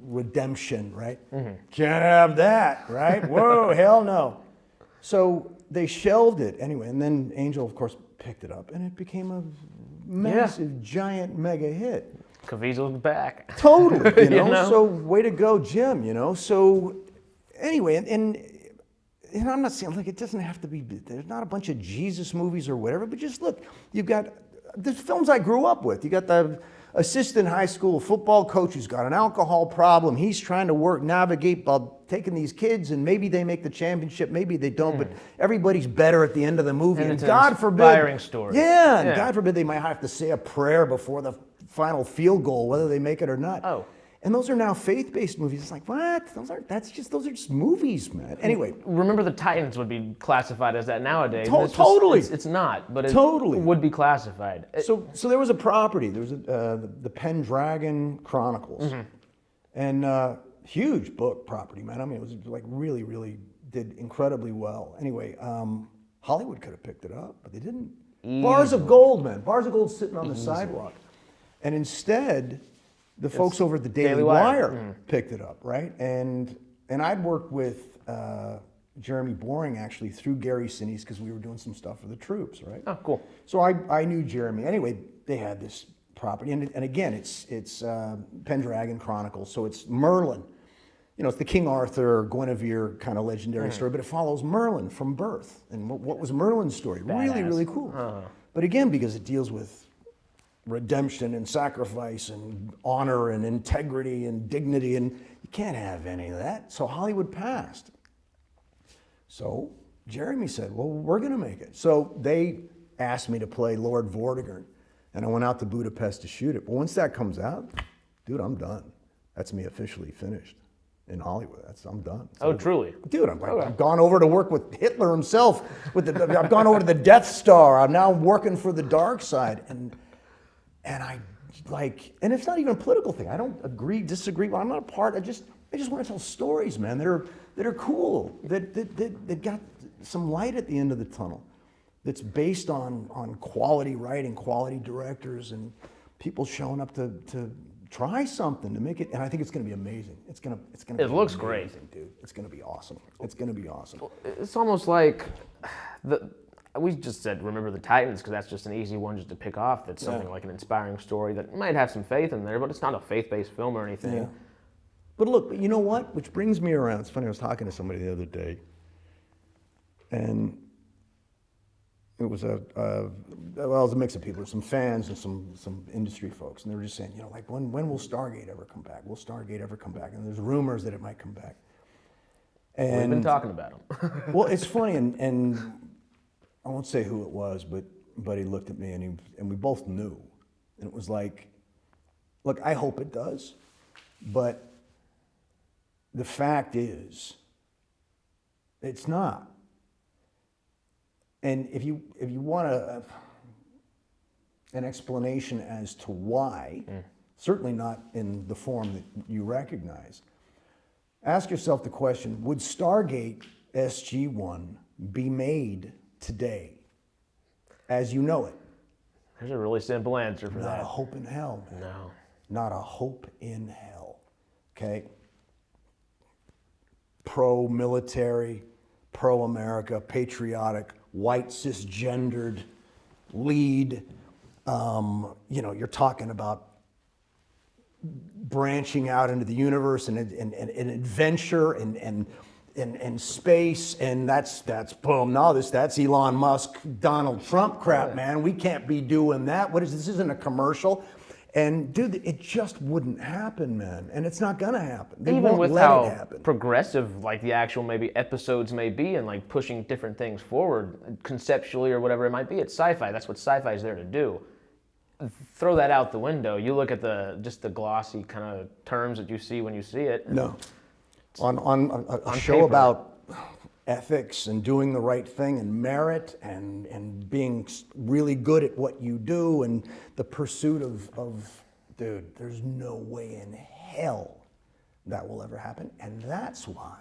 redemption, right? Can't have that, right? Whoa, hell no. So they shelved it anyway, and then Angel, of course, picked it up, and it became a massive, giant mega hit. Caviezel's back. Totally, you know? You know? So way to go, Jim, you know? So anyway, and I'm not saying, like, it doesn't have to be, there's not a bunch of Jesus movies or whatever, but just look, you've got the films I grew up with. You got the assistant high school football coach who's got an alcohol problem. He's trying to navigate by taking these kids, and maybe they make the championship, maybe they don't, but everybody's better at the end of the movie. And it's God an forbid, inspiring story. Yeah, and God forbid they might have to say a prayer before the final field goal, whether they make it or not. Oh. And those are now faith-based movies. It's like, what? Those are just movies, man. Anyway. Remember the Titans would be classified as that nowadays. Totally. It's not, but it Totally. would be classified. So there was a property. There was the Pendragon Chronicles, and huge book property, man. I mean, it was like really, really did incredibly well. Anyway, Hollywood could have picked it up, but they didn't. Bars of gold, man. Bars of gold sitting on the sidewalk, and instead, the folks over at the Daily Wire picked it up, right? And I'd worked with Jeremy Boring actually through Gary Sinise because we were doing some stuff for the troops, right? Oh, cool. So I knew Jeremy. Anyway, they had this property, and again, it's Pendragon Chronicles, so it's Merlin. You know, it's the King Arthur, Guinevere kind of legendary story, but it follows Merlin from birth. And what was Merlin's story? Really, really cool. But again, because it deals with redemption and sacrifice and honor and integrity and dignity, and you can't have any of that. So Hollywood passed. So Jeremy said, well, we're going to make it. So they asked me to play Lord Vortigern, and I went out to Budapest to shoot it. But once that comes out, dude, I'm done. That's me officially finished in Hollywood. I'm done. Oh, truly? Dude, I've gone over to work with Hitler himself. I've gone over to the Death Star. I'm now working for the dark side. And I and it's not even a political thing. I don't disagree. I'm not a part. I just want to tell stories, man, that are cool, that got some light at the end of the tunnel, that's based on quality writing, quality directors, and people showing up to try something to make it. And I think it's going to be amazing. It's going to. It looks great, dude. It's going to be awesome. It's going to be awesome. It's almost like we just said, remember the Titans, because that's just an easy one just to pick off. That's something like an inspiring story that might have some faith in there, but it's not a faith-based film or anything. Yeah. But look, you know what? Which brings me around. It's funny, I was talking to somebody the other day, and it was it was a mix of people, some fans and some industry folks, and they were just saying, you know, like, when will Stargate ever come back? Will Stargate ever come back? And there's rumors that it might come back. And we've been talking about them. Well, it's funny, and I won't say who it was, but he looked at me and we both knew. And it was like, look, I hope it does, but the fact is, it's not. And if you want an explanation as to why, certainly not in the form that you recognize, ask yourself the question, would Stargate SG1 be made today as you know it? There's a really simple answer for that. Not a hope in hell, man. No. Not a hope in hell. Okay? Pro-military, pro-America, patriotic, white, cisgendered lead. You know, you're talking about branching out into the universe and adventure and space, and that's boom. No, that's Elon Musk, Donald Trump crap, man. We can't be doing that. This isn't a commercial. And dude, it just wouldn't happen, man. And it's not gonna happen. They Even won't with let how it happen. progressive like the actual maybe episodes may be and like pushing different things forward conceptually or whatever it might be, it's sci-fi. That's what sci-fi is there to do. Throw that out the window. You look at just the glossy kind of terms that you see when you see it. No. On a show paper. about ethics and doing the right thing and merit and being really good at what you do and the pursuit of dude, there's no way in hell that will ever happen. And that's why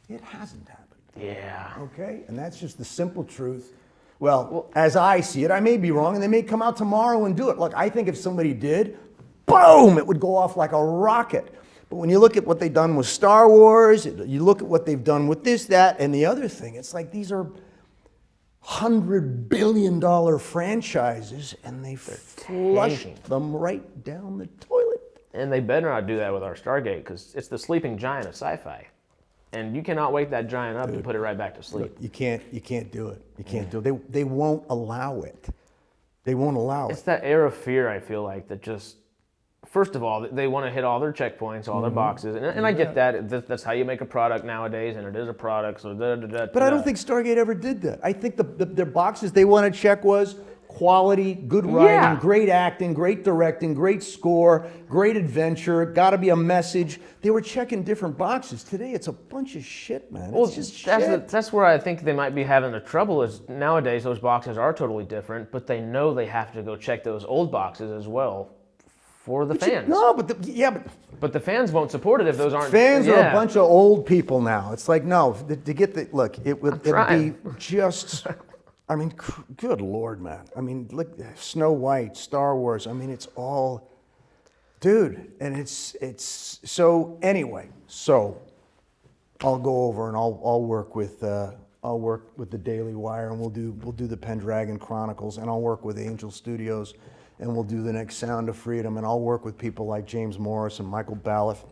it hasn't happened. Yeah. Okay? And that's just the simple truth. Well, as I see it, I may be wrong, and they may come out tomorrow and do it. Look, I think if somebody did, boom, it would go off like a rocket. But when you look at what they've done with Star Wars, you look at what they've done with this, that, and the other thing, it's like these are $100 billion franchises, and they flush them right down the toilet. And they better not do that with our Stargate, because it's the sleeping giant of sci-fi. And you cannot wake that giant up to put it right back to sleep. Look, you can't do it. You can't do it. They won't allow it. They won't allow it. It's that air of fear, I feel like, that just, first of all, they want to hit all their checkpoints, all their boxes. And I get that. That's how you make a product nowadays, and it is a product. So But I don't think Stargate ever did that. I think their boxes they want to check was quality, good writing, great acting, great directing, great score, great adventure, got to be a message. They were checking different boxes. Today, it's a bunch of shit, man. It's just shit. That's where I think they might be having the trouble is nowadays those boxes are totally different, but they know they have to go check those old boxes as well for the fans. But the fans won't support it if those aren't. Fans are a bunch of old people now. It's like, no, to get the, look, it would be just... I mean, good Lord, man. I mean, look, Snow White, Star Wars. I mean, it's all, dude. And it's so anyway. So I'll go over and I'll work with the Daily Wire, and we'll do the Pendragon Chronicles, and I'll work with Angel Studios, and we'll do the next Sound of Freedom, and I'll work with people like James Morris and Michael Balfe,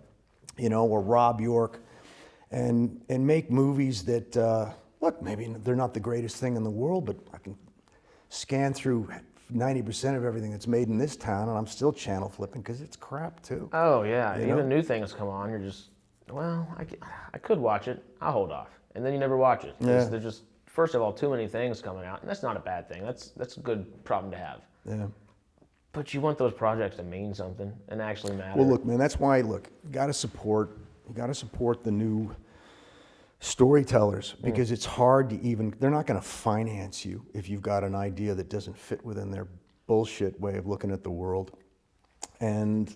or Rob York, and make movies that. Look, maybe they're not the greatest thing in the world, but I can scan through 90% of everything that's made in this town, and I'm still channel flipping because it's crap too. Oh yeah, even new things come on. You're just, well, I could watch it. I'll hold off, and then you never watch it. There's just, first of all, too many things coming out, and that's not a bad thing. That's a good problem to have. Yeah. But you want those projects to mean something and actually matter. Well, look, man, that's why you got to support the new storytellers, because it's hard to even, they're not going to finance you if you've got an idea that doesn't fit within their bullshit way of looking at the world. And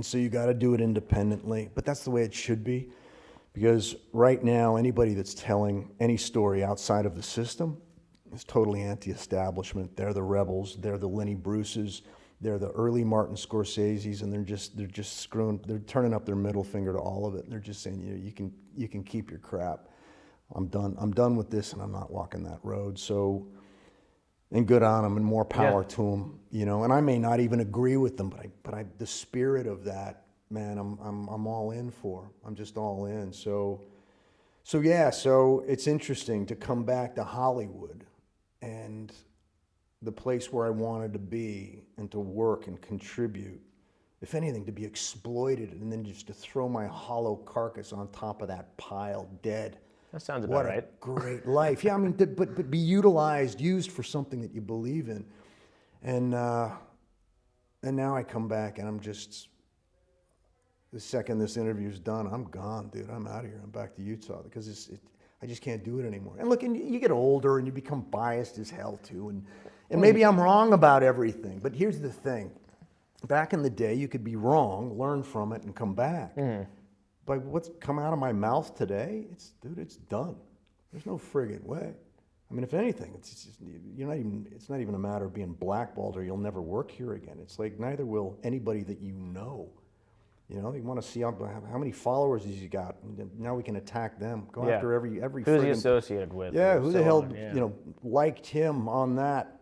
so you got to do it independently, but that's the way it should be, because right now anybody that's telling any story outside of the system is totally anti-establishment. They're the rebels, they're the Lenny Bruces, they're the early Martin Scorseses, and they're just screwing, they're turning up their middle finger to all of it. And they're just saying, you can keep your crap. I'm done with this, and I'm not walking that road. So, and good on them, and more power to them, And I may not even agree with them, but the spirit of that, man, I'm all in for. I'm just all in. So it's interesting to come back to Hollywood and the place where I wanted to be and to work and contribute, if anything, to be exploited and then just to throw my hollow carcass on top of that pile dead. That sounds about right. What a great life. Yeah, I mean, but be used for something that you believe in. And now I come back and I'm just, the second this interview's done, I'm gone, dude. I'm out of here. I'm back to Utah because I just can't do it anymore. And look, and you get older and you become biased as hell too. And maybe I'm wrong about everything, but here's the thing. Back in the day, you could be wrong, learn from it, and come back. But what's come out of my mouth today, it's done. There's no friggin' way. I mean, if anything, it's not even a matter of being blackballed or you'll never work here again. It's like neither will anybody that you know. They want to see how many followers has he got. Now we can attack them. Go after every who's he associated with? Yeah, who the hell liked him on that.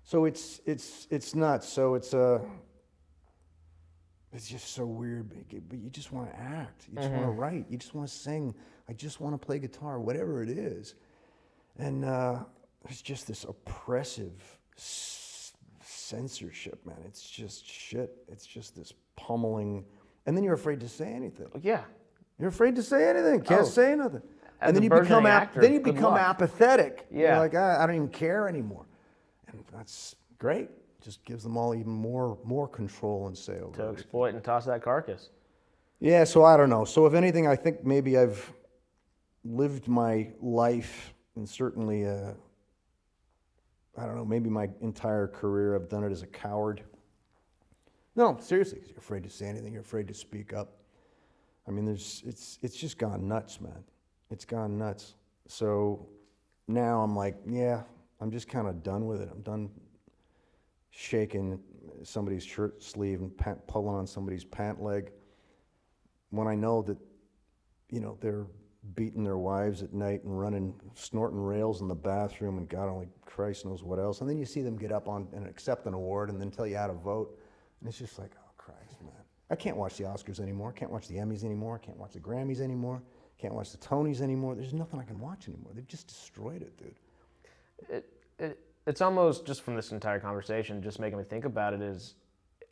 So it's nuts. So it's just so weird. But you just want to act. You just want to write. You just want to sing. I just want to play guitar, whatever it is. And there's just this oppressive censorship, man. It's just shit. It's just this pummeling. And then you're afraid to say anything. Yeah. You're afraid to say anything. Can't say nothing. And then you become apathetic. Yeah. You're like, I don't even care anymore. And that's great. Just gives them all even more control and say over to exploit and toss that carcass. Yeah, so I don't know. So if anything, I think maybe I've lived my life, and certainly, I don't know, maybe my entire career I've done it as a coward. No, seriously, because you're afraid to say anything, you're afraid to speak up. I mean, it's just gone nuts, man. It's gone nuts. So now I'm like, yeah, I'm just kind of done with it. I'm done shaking somebody's shirt sleeve and pulling on somebody's pant leg when I know that, you know, they're beating their wives at night and snorting rails in the bathroom and God only Christ knows what else. And then you see them get up on and accept an award and then tell you how to vote. And it's just like, oh Christ, man. I can't watch the Oscars anymore. I can't watch the Emmys anymore. I can't watch the Grammys anymore. I can't watch the Tonys anymore. There's nothing I can watch anymore. They've just destroyed it, dude. It's almost, just from this entire conversation, just making me think about it,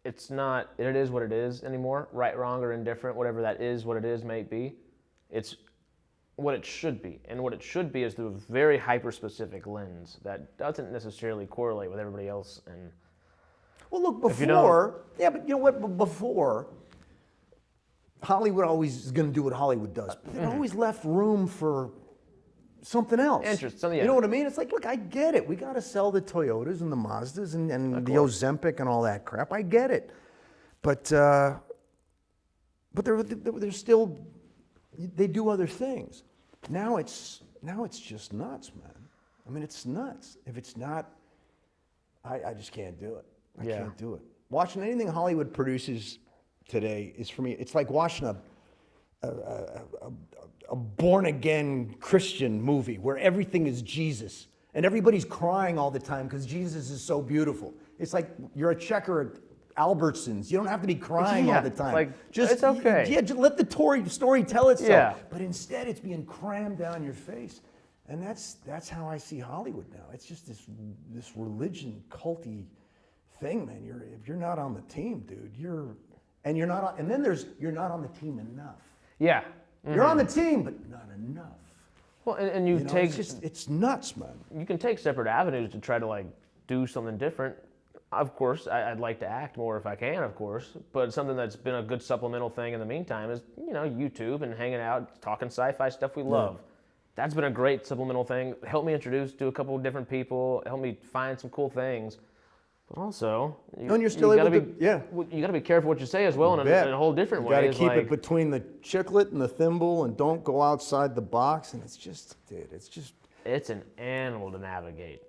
it's not, it is what it is anymore, right, wrong, or indifferent, whatever that is, what it is may be. It's what it should be. And what it should be is through a very hyper-specific lens that doesn't necessarily correlate with everybody else. And well, look, before, yeah, but you know what, before, Hollywood always is going to do what Hollywood does. But it always left room for something else. Interest, You know what I mean? It's like, look, I get it. We got to sell the Toyotas and the Mazdas and the Ozempic and all that crap. I get it. But they're still, they do other things. Now it's just nuts, man. I mean, it's nuts. If it's not, I just can't do it. I can't do it. Watching anything Hollywood produces today is, for me, it's like watching a born-again Christian movie where everything is Jesus and everybody's crying all the time because Jesus is so beautiful. It's like you're a checker at Albertsons. You don't have to be crying all the time. Like, just, it's okay. Just let the story tell itself. Yeah. But instead, it's being crammed down your face. And that's how I see Hollywood now. It's just this religion, culty thing, man. If you're not on the team, dude, you're not on the team enough. Yeah. Mm-hmm. You're on the team, but not enough. Well, and you take... It's nuts, man. You can take separate avenues to try to, like, do something different. Of course, I'd like to act more if I can, of course, but something that's been a good supplemental thing in the meantime is, you know, YouTube and hanging out, talking sci-fi stuff we love. That's been a great supplemental thing. Helped me introduce to a couple of different people, helped me find some cool things. But also, and you're still able to, you got to be careful what you say as well in a whole different way. You got to keep it between the chiclet and the thimble, and don't go outside the box. And it's just, dude, it's an animal to navigate.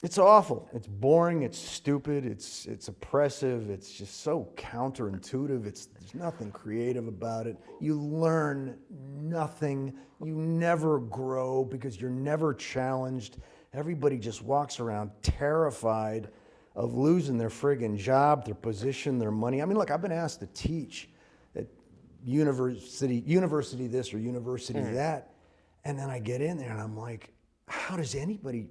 It's awful. It's boring. It's stupid. It's oppressive. It's just so counterintuitive. There's nothing creative about it. You learn nothing. You never grow because you're never challenged. Everybody just walks around terrified of losing their friggin' job, their position, their money. I mean, look, I've been asked to teach at university this or university that, and then I get in there and I'm like, how does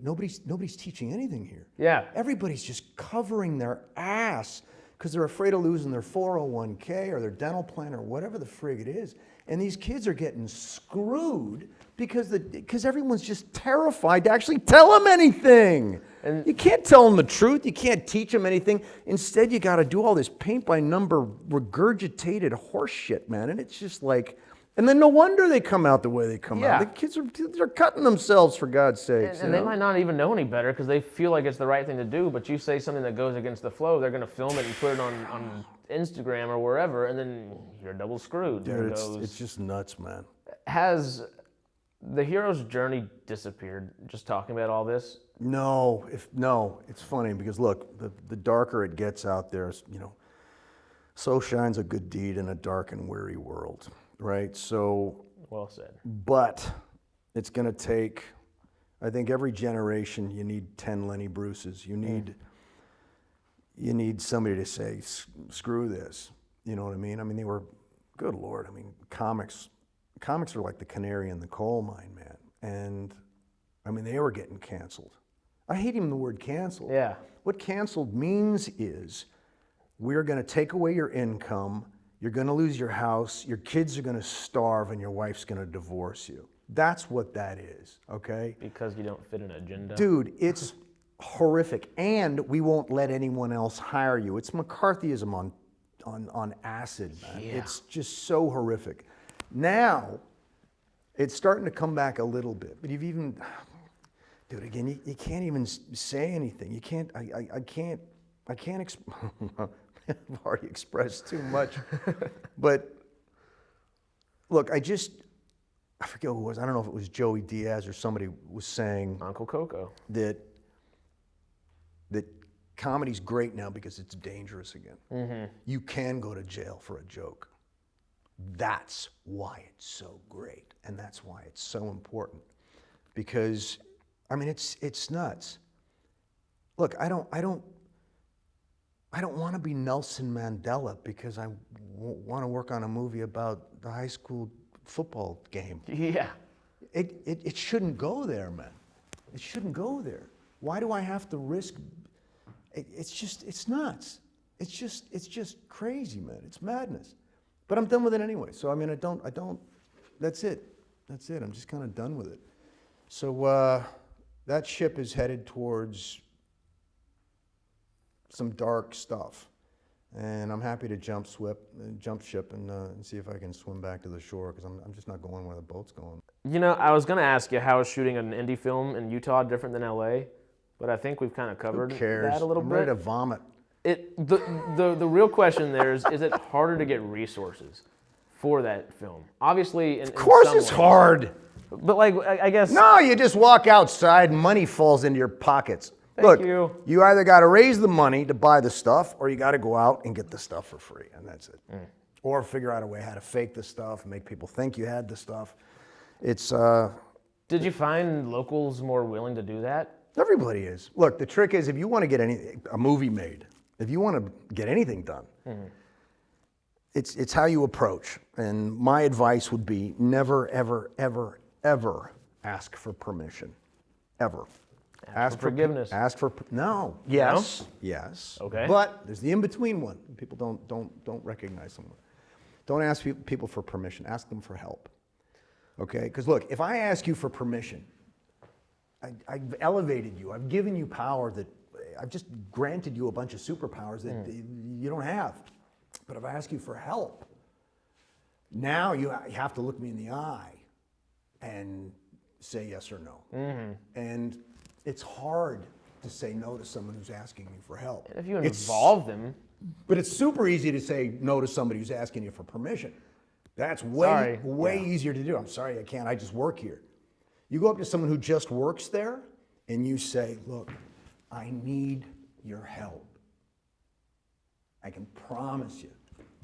nobody's teaching anything here. Yeah. Everybody's just covering their ass because they're afraid of losing their 401k or their dental plan or whatever the frig it is. And these kids are getting screwed because everyone's just terrified to actually tell them anything. And you can't tell them the truth. You can't teach them anything. Instead, you got to do all this paint-by-number regurgitated horse shit, man. And it's just like, and then no wonder they come out the way they come out. The kids are cutting themselves, for God's sakes. And they might not even know any better because they feel like it's the right thing to do, but you say something that goes against the flow, they're going to film it and put it on Instagram or wherever, and then you're double screwed. Dude, it's just nuts, man. Has the hero's journey disappeared, just talking about all this? No, it's funny because look, the darker it gets out there, you know, so shines a good deed in a dark and weary world, right? So, well said. But it's going to take, I think every generation you need 10 Lenny Bruces. You need somebody to say, screw this. You know what I mean? I mean, they were, good Lord, I mean, comics are like the canary in the coal mine, man. And I mean, they were getting canceled. I hate even the word canceled. Yeah. What canceled means is we're going to take away your income, you're going to lose your house, your kids are going to starve, and your wife's going to divorce you. That's what that is, okay? Because you don't fit an agenda. Dude, it's horrific. And we won't let anyone else hire you. It's McCarthyism on acid, man. Yeah. It's just so horrific. Now, it's starting to come back a little bit, but you've even, dude, again, you can't even say anything. You can't, I can't, I've already expressed too much. But look, I forget who it was, I don't know if it was Joey Diaz or somebody was saying. Uncle Coco. That that comedy's great now because it's dangerous again. You can go to jail for a joke. That's why it's so great, and that's why it's so important. Because, I mean, it's nuts. Look, I don't want to be Nelson Mandela because I want to work on a movie about the high school football game. Yeah. It shouldn't go there, man. It shouldn't go there. Why do I have to risk? It's nuts. It's just crazy, man. It's madness. But I'm done with it anyway. So I mean, I don't. That's it. I'm just kind of done with it. So that ship is headed towards some dark stuff, and I'm happy to jump ship and see if I can swim back to the shore, because I'm just not going where the boat's going. You know, I was gonna ask you, how is shooting an indie film in Utah different than LA? But I think we've kind of covered Who cares? that a little I'm bit. ready to vomit. The real question there is it harder to get resources for that film? Obviously, Of course it's hard. But like, I guess. No, you just walk outside and money falls into your pockets. Thank Look, you. You either got to raise the money to buy the stuff, or you got to go out and get the stuff for free, and that's it. Or figure out a way how to fake the stuff, make people think you had the stuff. It's Did you find locals more willing to do that? everybody is. Look, the trick is, if you want to get a movie made, if you want to get anything done, it's how you approach. And my advice would be never, ever, ever, ever ask for permission, ever. Ask for forgiveness. No. Yes. Yes. Okay. But there's the in-between one. People don't recognize someone. Don't ask people for permission. Ask them for help. Okay? Because look, if I ask you for permission, I've elevated you. I've given you power that I've just granted you a bunch of superpowers that you don't have. But if I ask you for help, now you have to look me in the eye and say yes or no. And it's hard to say no to someone who's asking you for help. And if you involve them. But it's super easy to say no to somebody who's asking you for permission. That's way easier to do. I'm sorry, I can't. I just work here. You go up to someone who just works there and you say, look, I need your help. I can promise you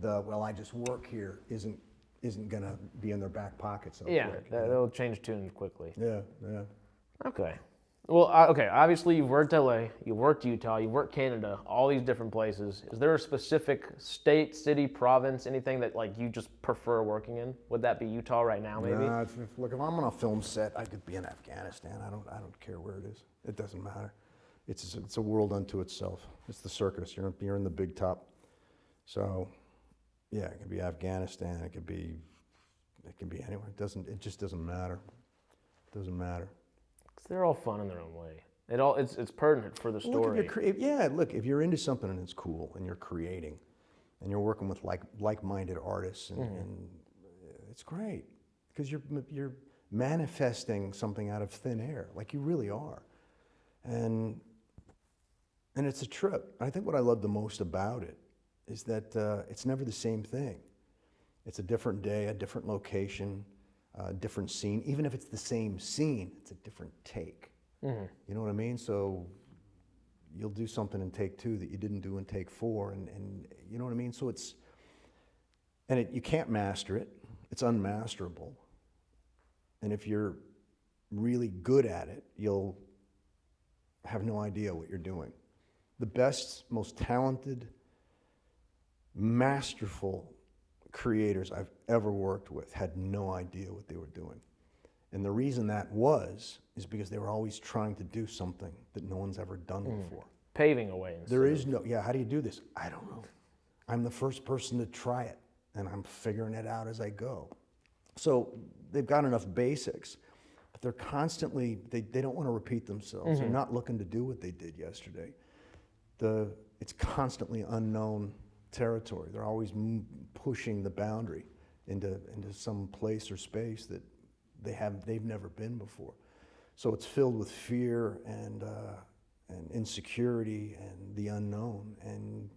I just work here isn't going to be in their back pocket so quick. They'll change tune quickly. Yeah. Okay. Well, okay, obviously you've worked LA, you've worked Utah, you've worked Canada, all these different places. Is there a specific state, city, province, anything that like you just prefer working in? Would that be Utah right now, maybe? Nah, look, if I'm on a film set, I could be in Afghanistan. I don't care where it is. It doesn't matter. It's a world unto itself. It's the circus. You're in the big top. So, yeah, it could be Afghanistan. It could be anywhere. It just doesn't matter. It doesn't matter. They're all fun in their own way. It's pertinent for the story. Look, if you're into something and it's cool and you're creating and you're working with like-minded artists and it's great, because you're manifesting something out of thin air, like you really are. And it's a trip. I think what I love the most about it is that it's never the same thing. It's a different day, a different location, different scene. Even if it's the same scene, it's a different take. You know what I mean? So you'll do something in take 2 that you didn't do in take 4, and you know what I mean? So you can't master it. It's unmasterable. And if you're really good at it, you'll have no idea what you're doing. The best, most talented, masterful creators I've ever worked with had no idea what they were doing. And the reason that is because they were always trying to do something that no one's ever done before. Paving a way. There is no, how do you do this? I don't know. I'm the first person to try it, and I'm figuring it out as I go. So they've got enough basics, but they're constantly, they don't want to repeat themselves. They're not looking to do what they did yesterday. It's constantly unknown territory. They're always pushing the boundary into some place or space that they've never been before. So it's filled with fear and insecurity and the unknown. And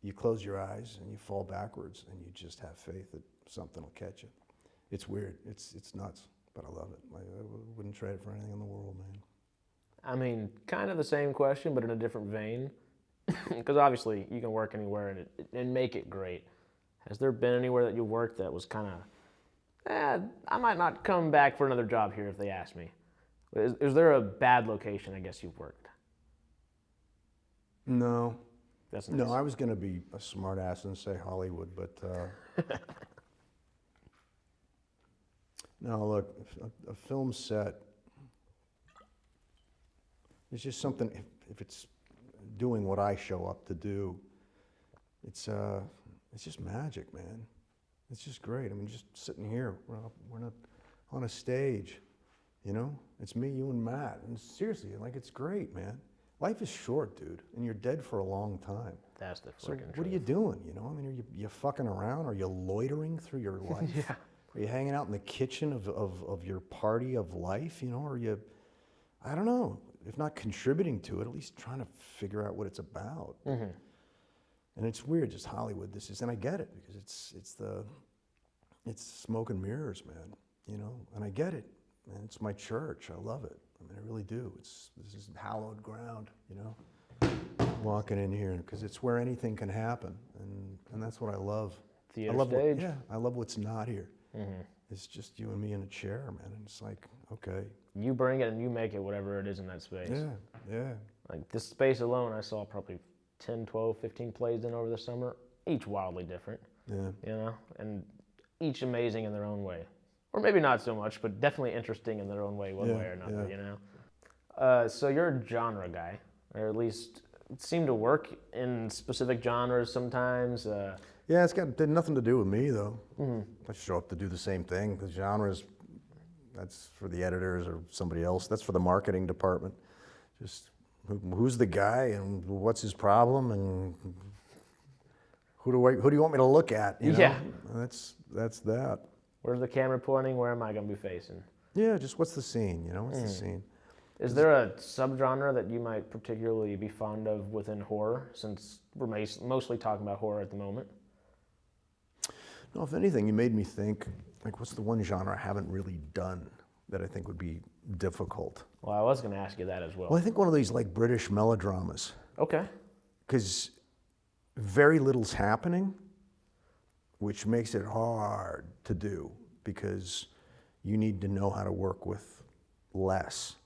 you close your eyes and you fall backwards and you just have faith that something will catch you. It's weird. It's nuts, but I love it. I wouldn't trade it for anything in the world, man. I mean, kind of the same question, but in a different vein. Because obviously you can work anywhere and make it great. Has there been anywhere that you worked that was kind of, I might not come back for another job here if they ask me? Is there a bad location, I guess, you've worked? No. That's nice. No, I was going to be a smart ass and say Hollywood, but no, look, a film set, it's just something, if it's doing what I show up to do, it's just magic, man. It's just great. I mean, just sitting here, we're not on a stage, you know? It's me, you, and Matt. And seriously, like, it's great, man. Life is short, dude, and you're dead for a long time. That's the So freaking what are you doing, you know? I mean, are you fucking around? Are you loitering through your life? Yeah. Are you hanging out in the kitchen of your party of life, you know? Or are you, I don't know, if not contributing to it, at least trying to figure out what it's about. Mm-hmm. And it's weird, just Hollywood. And I get it, because it's smoke and mirrors, man, you know? And I get it, and it's my church. I love it. I mean, I really do. This is hallowed ground, you know? Walking in here, because it's where anything can happen, and that's what I love. Theater stage? I love what's not here. Mm-hmm. It's just you and me in a chair, man, and it's like, okay. You bring it and you make it whatever it is in that space. Yeah. Like this space alone, I saw probably 10, 12, 15 plays in over the summer, each wildly different. Yeah. You know, and each amazing in their own way. Or maybe not so much, but definitely interesting in their own way, one way or another, you know? So you're a genre guy, or at least seem to work in specific genres sometimes. Yeah, it's got nothing to do with me, though. Mm-hmm. I show up to do the same thing. The genres, that's for the editors or somebody else. That's for the marketing department. Just who's the guy and what's his problem and who do you want me to look at? You know? Yeah. That's that. Where's the camera pointing? Where am I going to be facing? Yeah, just what's the scene, you know? What's the scene? Is there a subgenre that you might particularly be fond of within horror, since we're mostly talking about horror at the moment? No, if anything, you made me think, like, what's the one genre I haven't really done that I think would be difficult? Well, I was going to ask you that as well. Well, I think one of these, like, British melodramas. Okay. Because very little's happening, which makes it hard to do, because you need to know how to work with less.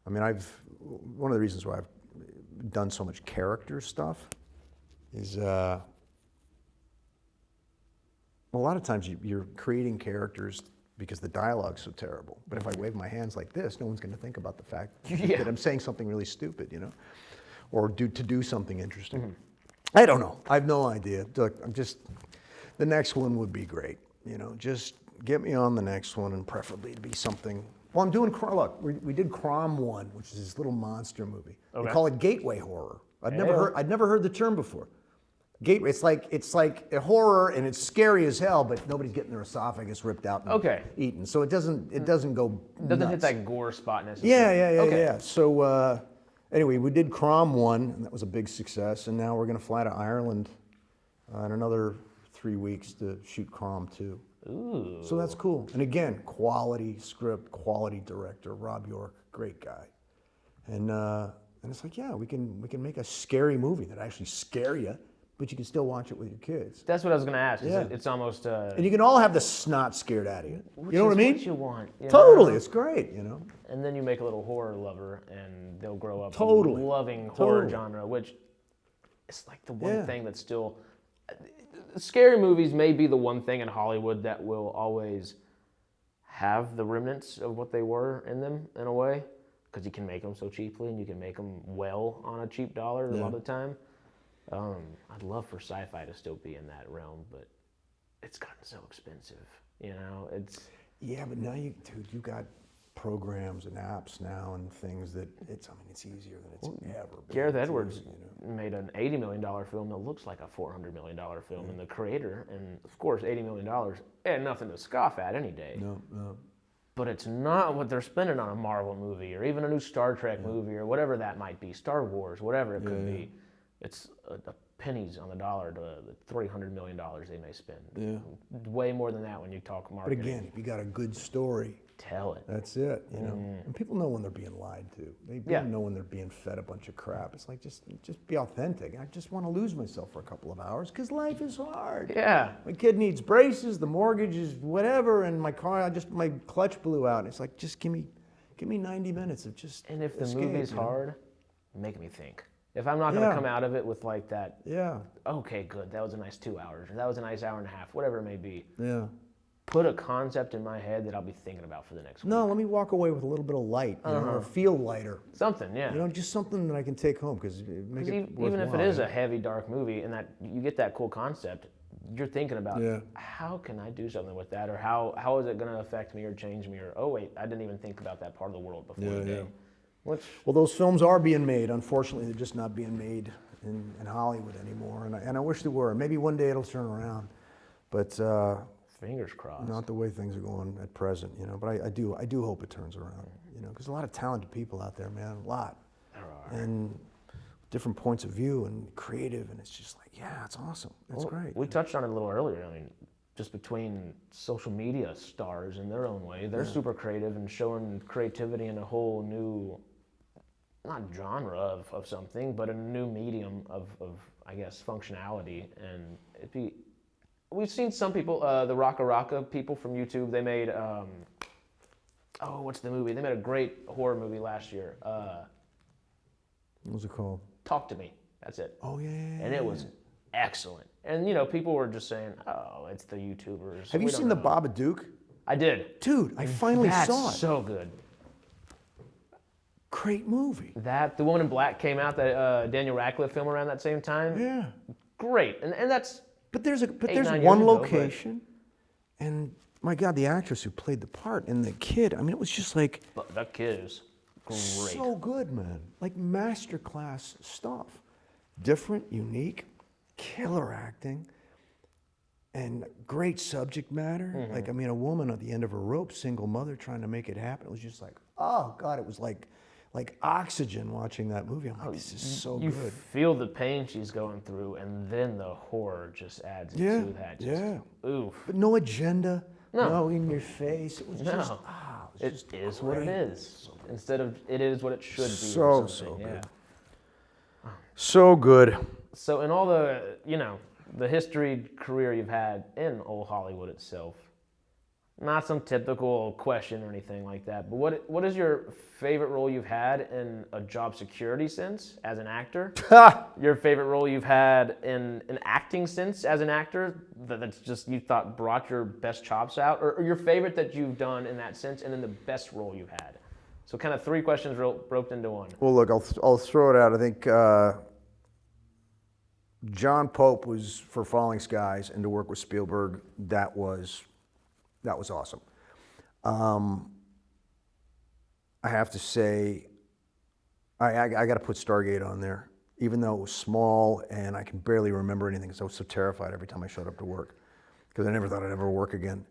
I mean, one of the reasons why I've done so much character stuff is a lot of times you're creating characters because the dialogue's so terrible. But if I wave my hands like this, no one's going to think about the fact that I'm saying something really stupid, you know, or to do something interesting. Mm-hmm. I don't know. I have no idea. Look, the next one would be great, you know. Just get me on the next one, and preferably to be something. Well, I'm doing, look, we did Crom 1, which is this little monster movie. Okay. They call it gateway horror. I'd never heard the term before. Gateway, it's like a horror, and it's scary as hell, but nobody's getting their esophagus ripped out and eaten. So it doesn't go It doesn't hit that gore spot necessarily. Yeah. So anyway, we did Crom 1, and that was a big success, and now we're going to fly to Ireland in another 3 weeks to shoot Crom 2. Ooh. So that's cool. And again, quality script, quality director, Rob York, great guy. And it's like, yeah, we can make a scary movie that actually scare you, but you can still watch it with your kids. That's what I was going to ask. Yeah. It's almost... and you can all have the snot scared out of you. You know what I mean? What you want. Totally. It's great, you know? And then you make a little horror lover, and they'll grow up loving horror genre, which is like the one thing that's still... Scary movies may be the one thing in Hollywood that will always have the remnants of what they were in them, in a way, because you can make them so cheaply, and you can make them well on a cheap dollar a lot of the time. I'd love for sci-fi to still be in that realm, but it's gotten so expensive, you know? Yeah, but now you got programs and apps now and things that it's easier than it's ever been. Gareth Edwards made an $80 million film that looks like a $400 million film, and the creator, and of course $80 million, and nothing to scoff at any day. No. But it's not what they're spending on a Marvel movie, or even a new Star Trek movie, or whatever that might be, Star Wars, whatever it could be. It's a pennies on the dollar to the $300 million they may spend. Yeah. Way more than that when you talk But marketing. again, if you got a good story, Tell it. that's it, you know. And people know when they're being lied to. They Yeah. know when they're being fed a bunch of crap. It's like, just be authentic. I just want to lose myself for a couple of hours because life is hard. Yeah. My kid needs braces, the mortgage is whatever, and my car, my clutch blew out. And it's like, just give me 90 minutes of just And if the escape, movie's you know? hard, make me think. If I'm not going to Yeah. come out of it with like that, Yeah, okay, good, that was a nice 2 hours, or that was a nice hour and a half, whatever it may be. yeah. Put a concept in my head that I'll be thinking about for the next week. No, let me walk away with a little bit of light, you know, or feel lighter. Something, yeah. You know, just something that I can take home because it makes it Even if it worthwhile, is yeah. a heavy, dark movie and that you get that cool concept, you're thinking about Yeah. how can I do something with that, or how is it going to affect me or change me, or oh wait, I didn't even think about that part of the world before Yeah, today. yeah. Which Well, those films are being made. Unfortunately, they're just not being made in Hollywood anymore, and I wish they were. Maybe one day it'll turn around, but fingers crossed. not the way things are going at present, you know. But I do hope it turns around, you know, because a lot of talented people out there, man, a lot, There are. and different points of view and creative, and it's just like, yeah, it's awesome. That's Well, great. We touched on it a little earlier. I mean, just between social media stars in their own way, they're super creative and showing creativity in a whole new, not genre of something, but a new medium of I guess, functionality. And we've seen some people, the Raka people from YouTube, they made, what's the movie? They made a great horror movie last year. What was it called? Talk to Me. That's it. Oh yeah. And it was excellent. And, you know, people were just saying, oh, it's the YouTubers. Have you We don't seen The know." Babadook? I did. Dude, I finally That's saw it. so good. Great movie. The Woman in Black came out, that Daniel Radcliffe film around that same time. Yeah. Great. And that's, But there's 9 one years ago, location, and my God, the actress who played the part and the kid. I mean, it was just like but that kid is great. so good, man. Like masterclass stuff. Different, unique, killer acting, and great subject matter. Like, I mean, a woman at the end of her rope, single mother, trying to make it happen. It was just like, oh God, it was like oxygen watching that movie. I'm like, this is so You good. feel the pain she's going through, and then the horror just adds Yeah, to that. Just, Oof. But no agenda, No. no in your face. It was No. just, It just is what it great. is. Instead of it is what it should be. So, or so something. good. Yeah. So good. So in all the, the history career you've had in old Hollywood itself, not some typical question or anything like that, but what is your favorite role you've had in a job security sense as an actor? Your favorite role you've had in an acting sense as an actor that's just you thought brought your best chops out, or your favorite that you've done in that sense, and then the best role you've had? So kind of three questions roped into one. Well, look, I'll throw it out. I think John Pope was for Falling Skies, and to work with Spielberg, that was awesome. I have to say, I got to put Stargate on there, even though it was small and I can barely remember anything because I was so terrified every time I showed up to work because I never thought I'd ever work again.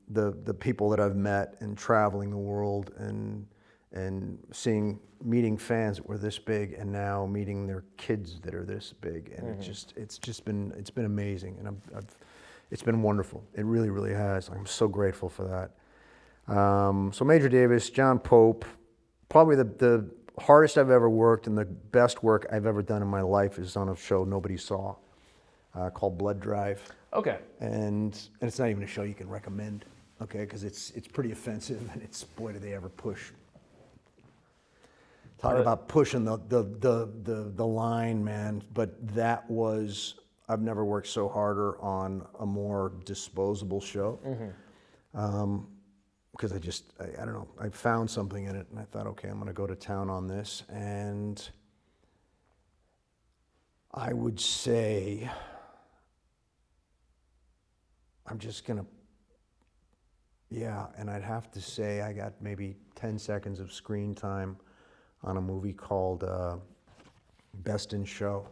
The people that I've met and traveling the world and meeting fans that were this big and now meeting their kids that are this big, and it's been amazing, and it's been wonderful. It really, really has. I'm so grateful for that. So Major Davis, John Pope, probably the hardest I've ever worked and the best work I've ever done in my life is on a show nobody saw called Blood Drive. Okay. And it's not even a show you can recommend, okay, because it's pretty offensive, and it's, boy, do they ever push. Talk about pushing the line, man. But that was, I've never worked so harder on a more disposable show. Because I don't know, I found something in it, and I thought, okay, I'm going to go to town on this. And I would say, I'm just going to, and I'd have to say I got maybe 10 seconds of screen time on a movie called Best in Show,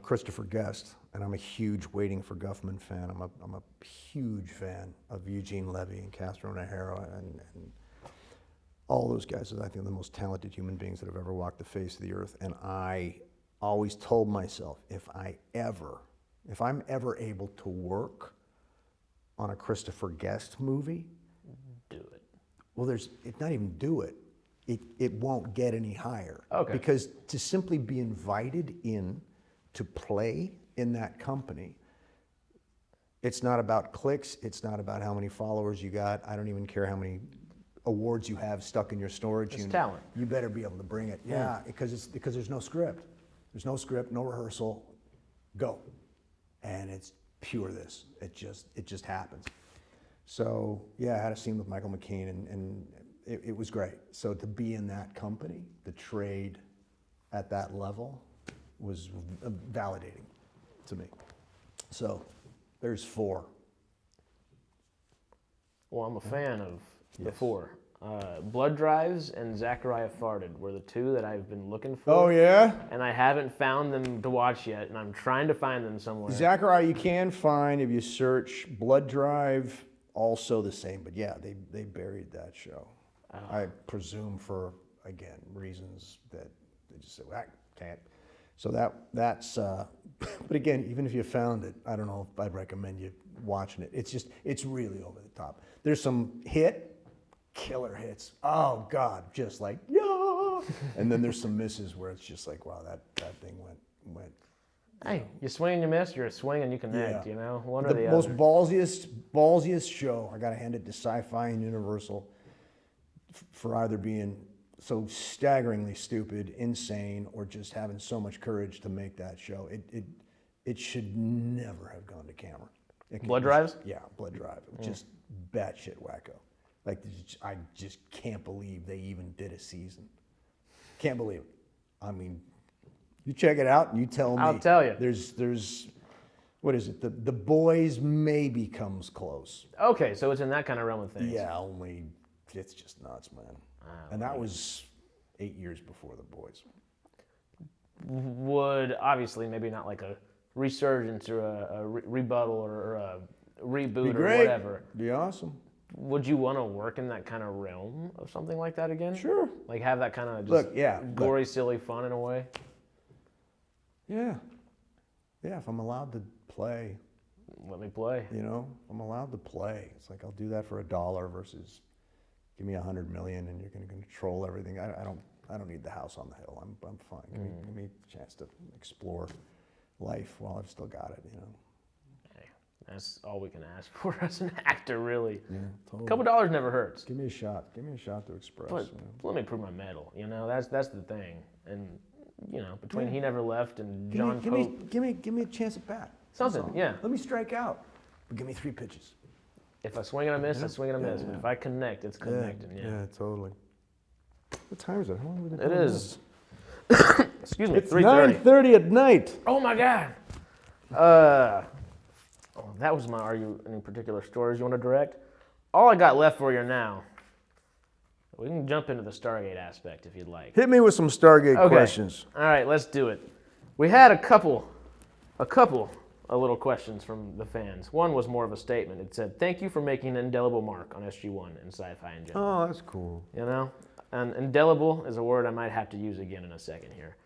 Christopher Guest, and I'm a huge Waiting for Guffman fan. I'm a huge fan of Eugene Levy and Catherine O'Hara and all those guys. I think are the most talented human beings that have ever walked the face of the earth, and I always told myself, if I'm ever able to work on a Christopher Guest movie, Do it. well, it's not even do it. It won't get any higher. Okay. Because to simply be invited in to play in that company, it's not about clicks. It's not about how many followers you got. I don't even care how many awards you have stuck in your storage unit. Talent. You better be able to bring it. Yeah, because there's no script. There's no script, no rehearsal. Go. And it's pure this. It just happens. So yeah, I had a scene with Michael McKean, and it was great. So to be in that company, the trade at that level was validating to me. So there's 4. Well, I'm a fan of the 4. Blood Drives and Zachariah Farted were the 2 that I've been looking for. Oh yeah? And I haven't found them to watch yet, and I'm trying to find them somewhere. Zachariah you can find if you search Blood Drive, also the same. But yeah, they buried that show. I presume for, again, reasons that they just said, well, I can't. So that's, but again, even if you found it, I don't know if I'd recommend you watching it. It's really over the top. There's some killer hits. Oh God, just like, yeah. And then there's some misses where it's just like, wow, that thing went. Hey, you swing and you miss, you're a swing and you connect, Yeah. you know? One or The the most other. ballsiest show, I gotta hand it to Sci-Fi and Universal for either being so staggeringly stupid, insane, or just having so much courage to make that show. It should never have gone to camera. Blood Drives? Yeah, Blood Drive. Just batshit wacko. Like, I just can't believe they even did a season. Can't believe it. I mean, you check it out and you tell me. I'll tell you. There's what is it? The Boys maybe comes close. Okay, so it's in that kind of realm of things. Yeah, only it's just nuts, man. And that was 8 years before The Boys. Would, obviously, maybe not like a resurgence or a rebuttal or a reboot Be or great. whatever. Be awesome. Would you want to work in that kind of realm of something like that again? Sure. Like have that kind of just Look, yeah, gory, silly fun in a way? Yeah. Yeah, if I'm allowed to play, Let me play. you know, I'm allowed to play. It's like I'll do that for $1 versus give me 100 million and you're going to control everything. I don't need the house on the hill. I'm fine. Give me a chance to explore life while I've still got it, you know. Hey, that's all we can ask for as an actor, really. Yeah, totally. A couple dollars never hurts. Give me a shot. Give me a shot to express. But you know. let me prove my mettle. You know, that's the thing. And you know, between Yeah. He Never Left and John Pope, Give me a chance at bat. Something, That's all. yeah. Let me strike out. But give me 3 pitches. if I swing and I miss, I Yeah. swing and I miss. Yeah, But yeah. if I connect, it's connecting. Yeah. Totally. What time is it? How long have we been It doing is. Excuse me. It's 3:30. 9:30 at night. Oh my God. That was my. Are you any particular stories you want to direct? All I got left for you now. We can jump into the Stargate aspect if you'd like. Hit me with some Stargate Okay. questions. All right, let's do it. We had a couple of little questions from the fans. One was more of a statement. It said, "Thank you for making an indelible mark on SG1 and sci-fi in general." Oh, that's cool. You know, and indelible is a word I might have to use again in a second here.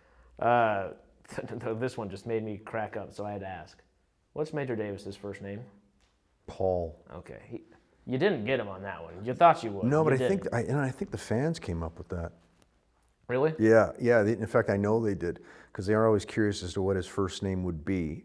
This one just made me crack up, so I had to ask. What's Major Davis's first name? Paul. Okay, you didn't get him on that one. You thought you would. No, but You I didn't. think the fans came up with that. Really? Yeah. In fact, I know they did because they are always curious as to what his first name would be.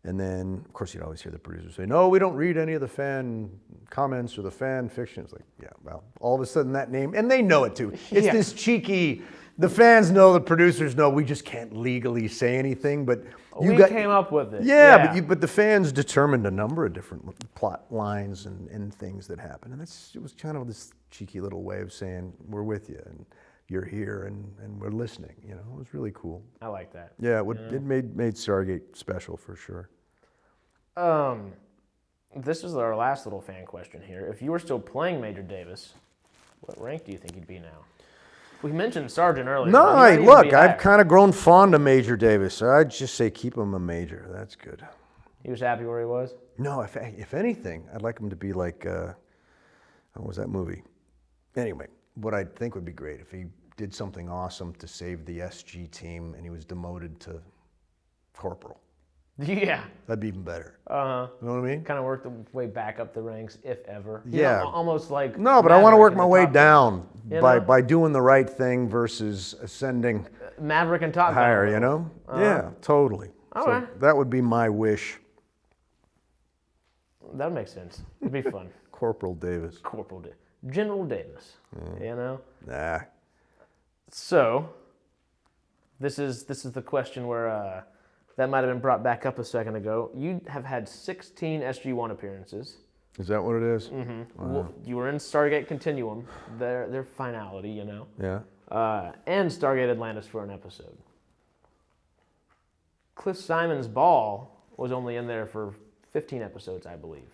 And then, of course, you'd always hear the producers say, "No, we don't read any of the fan comments or the fan fiction." It's like, yeah, well, all of a sudden that name, and they know it too. It's Yeah. this cheeky. The fans know, the producers know. We just can't legally say anything, but We came up with it. Yeah, but the fans determined a number of different plot lines and things that happened, and it was kind of this cheeky little way of saying we're with you and you're here and we're listening. You know, it was really cool. I like that. Yeah, it made Stargate special for sure. This is our last little fan question here. If you were still playing Major Davis, what rank do you think you'd be now? We mentioned Sergeant earlier. No, but he might hey, even look, be I've higher. kind of grown fond of Major Davis. So I'd just say keep him a major. That's good. He was happy where he was? No, if anything, I'd like him to be like, what was that movie? Anyway, what I think would be great if he did something awesome to save the SG team, and he was demoted to corporal. Yeah. That'd be even better. Uh-huh. You know what I mean? Kind of work the way back up the ranks, if ever. You Yeah. know, almost like No, but I want to Maverick work in my the way Top down Gun. by doing the right thing versus ascending Maverick and Top Gun. higher, you know? Yeah, totally. Okay. So that would be my wish. That would make sense. It'd be fun. Corporal Davis. General Davis. You know? Nah. So, this is the question where that might have been brought back up a second ago. You have had 16 SG1 appearances. Is that what it is? Mm-hmm. Well, you were in Stargate Continuum, their finality, you know. Yeah. And Stargate Atlantis for an episode. Cliff Simon's Ball was only in there for 15 episodes, I believe.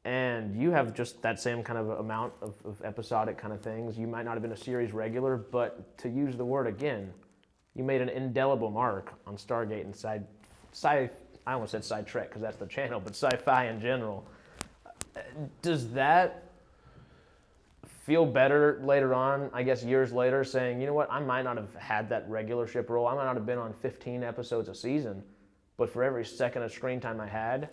And you have just that same kind of amount of episodic kind of things. You might not have been a series regular, but to use the word again, you made an indelible mark on Stargate and I almost said SciTrek because that's the channel, but sci-fi in general. Does that feel better later on, I guess years later, saying, you know what, I might not have had that regularship role. I might not have been on 15 episodes a season, but for every second of screen time I had,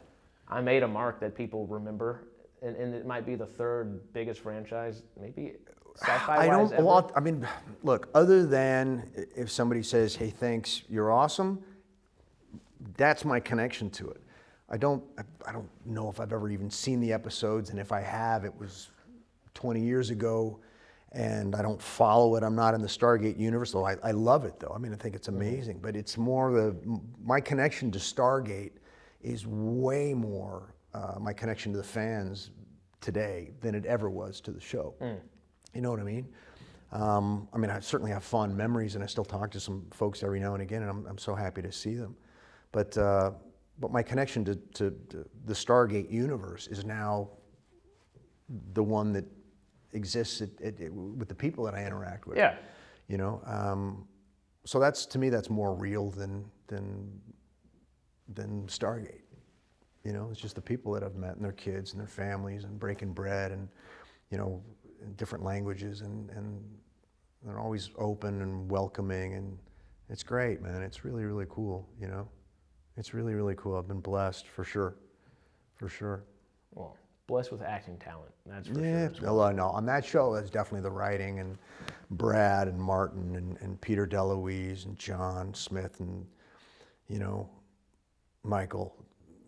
I made a mark that people remember, and it might be the third biggest franchise, maybe sci-fi-wise ever. Well, I mean, look, other than if somebody says, hey, thanks, you're awesome, that's my connection to it. I don't know if I've ever even seen the episodes, and if I have, it was 20 years ago, and I don't follow it. I'm not in the Stargate universe, though I love it, though. I mean, I think it's amazing, but it's more my connection to Stargate is way more my connection to the fans today than it ever was to the show. You know what I mean? I mean, I certainly have fond memories, and I still talk to some folks every now and again, and I'm so happy to see them. But my connection to the Stargate universe is now the one that exists with the people that I interact with. Yeah. You know, so that's, to me, that's more real than Stargate. You know, it's just the people that I've met and their kids and their families and breaking bread and, you know, in different languages, and they're always open and welcoming, and it's great, man. It's really, really cool, you know. It's really, really cool. I've been blessed, for sure. For sure. Well, blessed with acting talent, that's for sure. Yeah, As well. no, on that show, it's definitely the writing, and Brad and Martin and Peter DeLuise and John Smith and, you know, Michael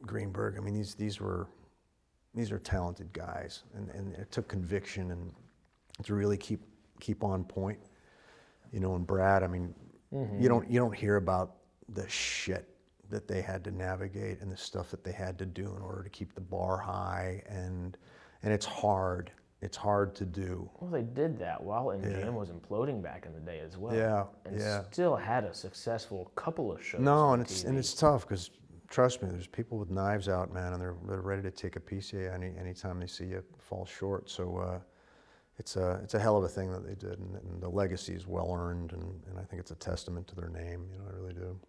Greenberg. I mean, these are talented guys, and it took conviction and to really keep on point. You know, and Brad, I mean, you don't hear about the shit that they had to navigate and the stuff that they had to do in order to keep the bar high, and it's hard. It's hard to do. Well, they did that while MGM was imploding back in the day as well. Yeah, and still had a successful couple of shows. No, on and TV. it's tough because, trust me, there's people with knives out, man, and they're ready to take a piece of you anytime they see you fall short. So it's a hell of a thing that they did, and the legacy is well earned, and I think it's a testament to their name. You know, I really do.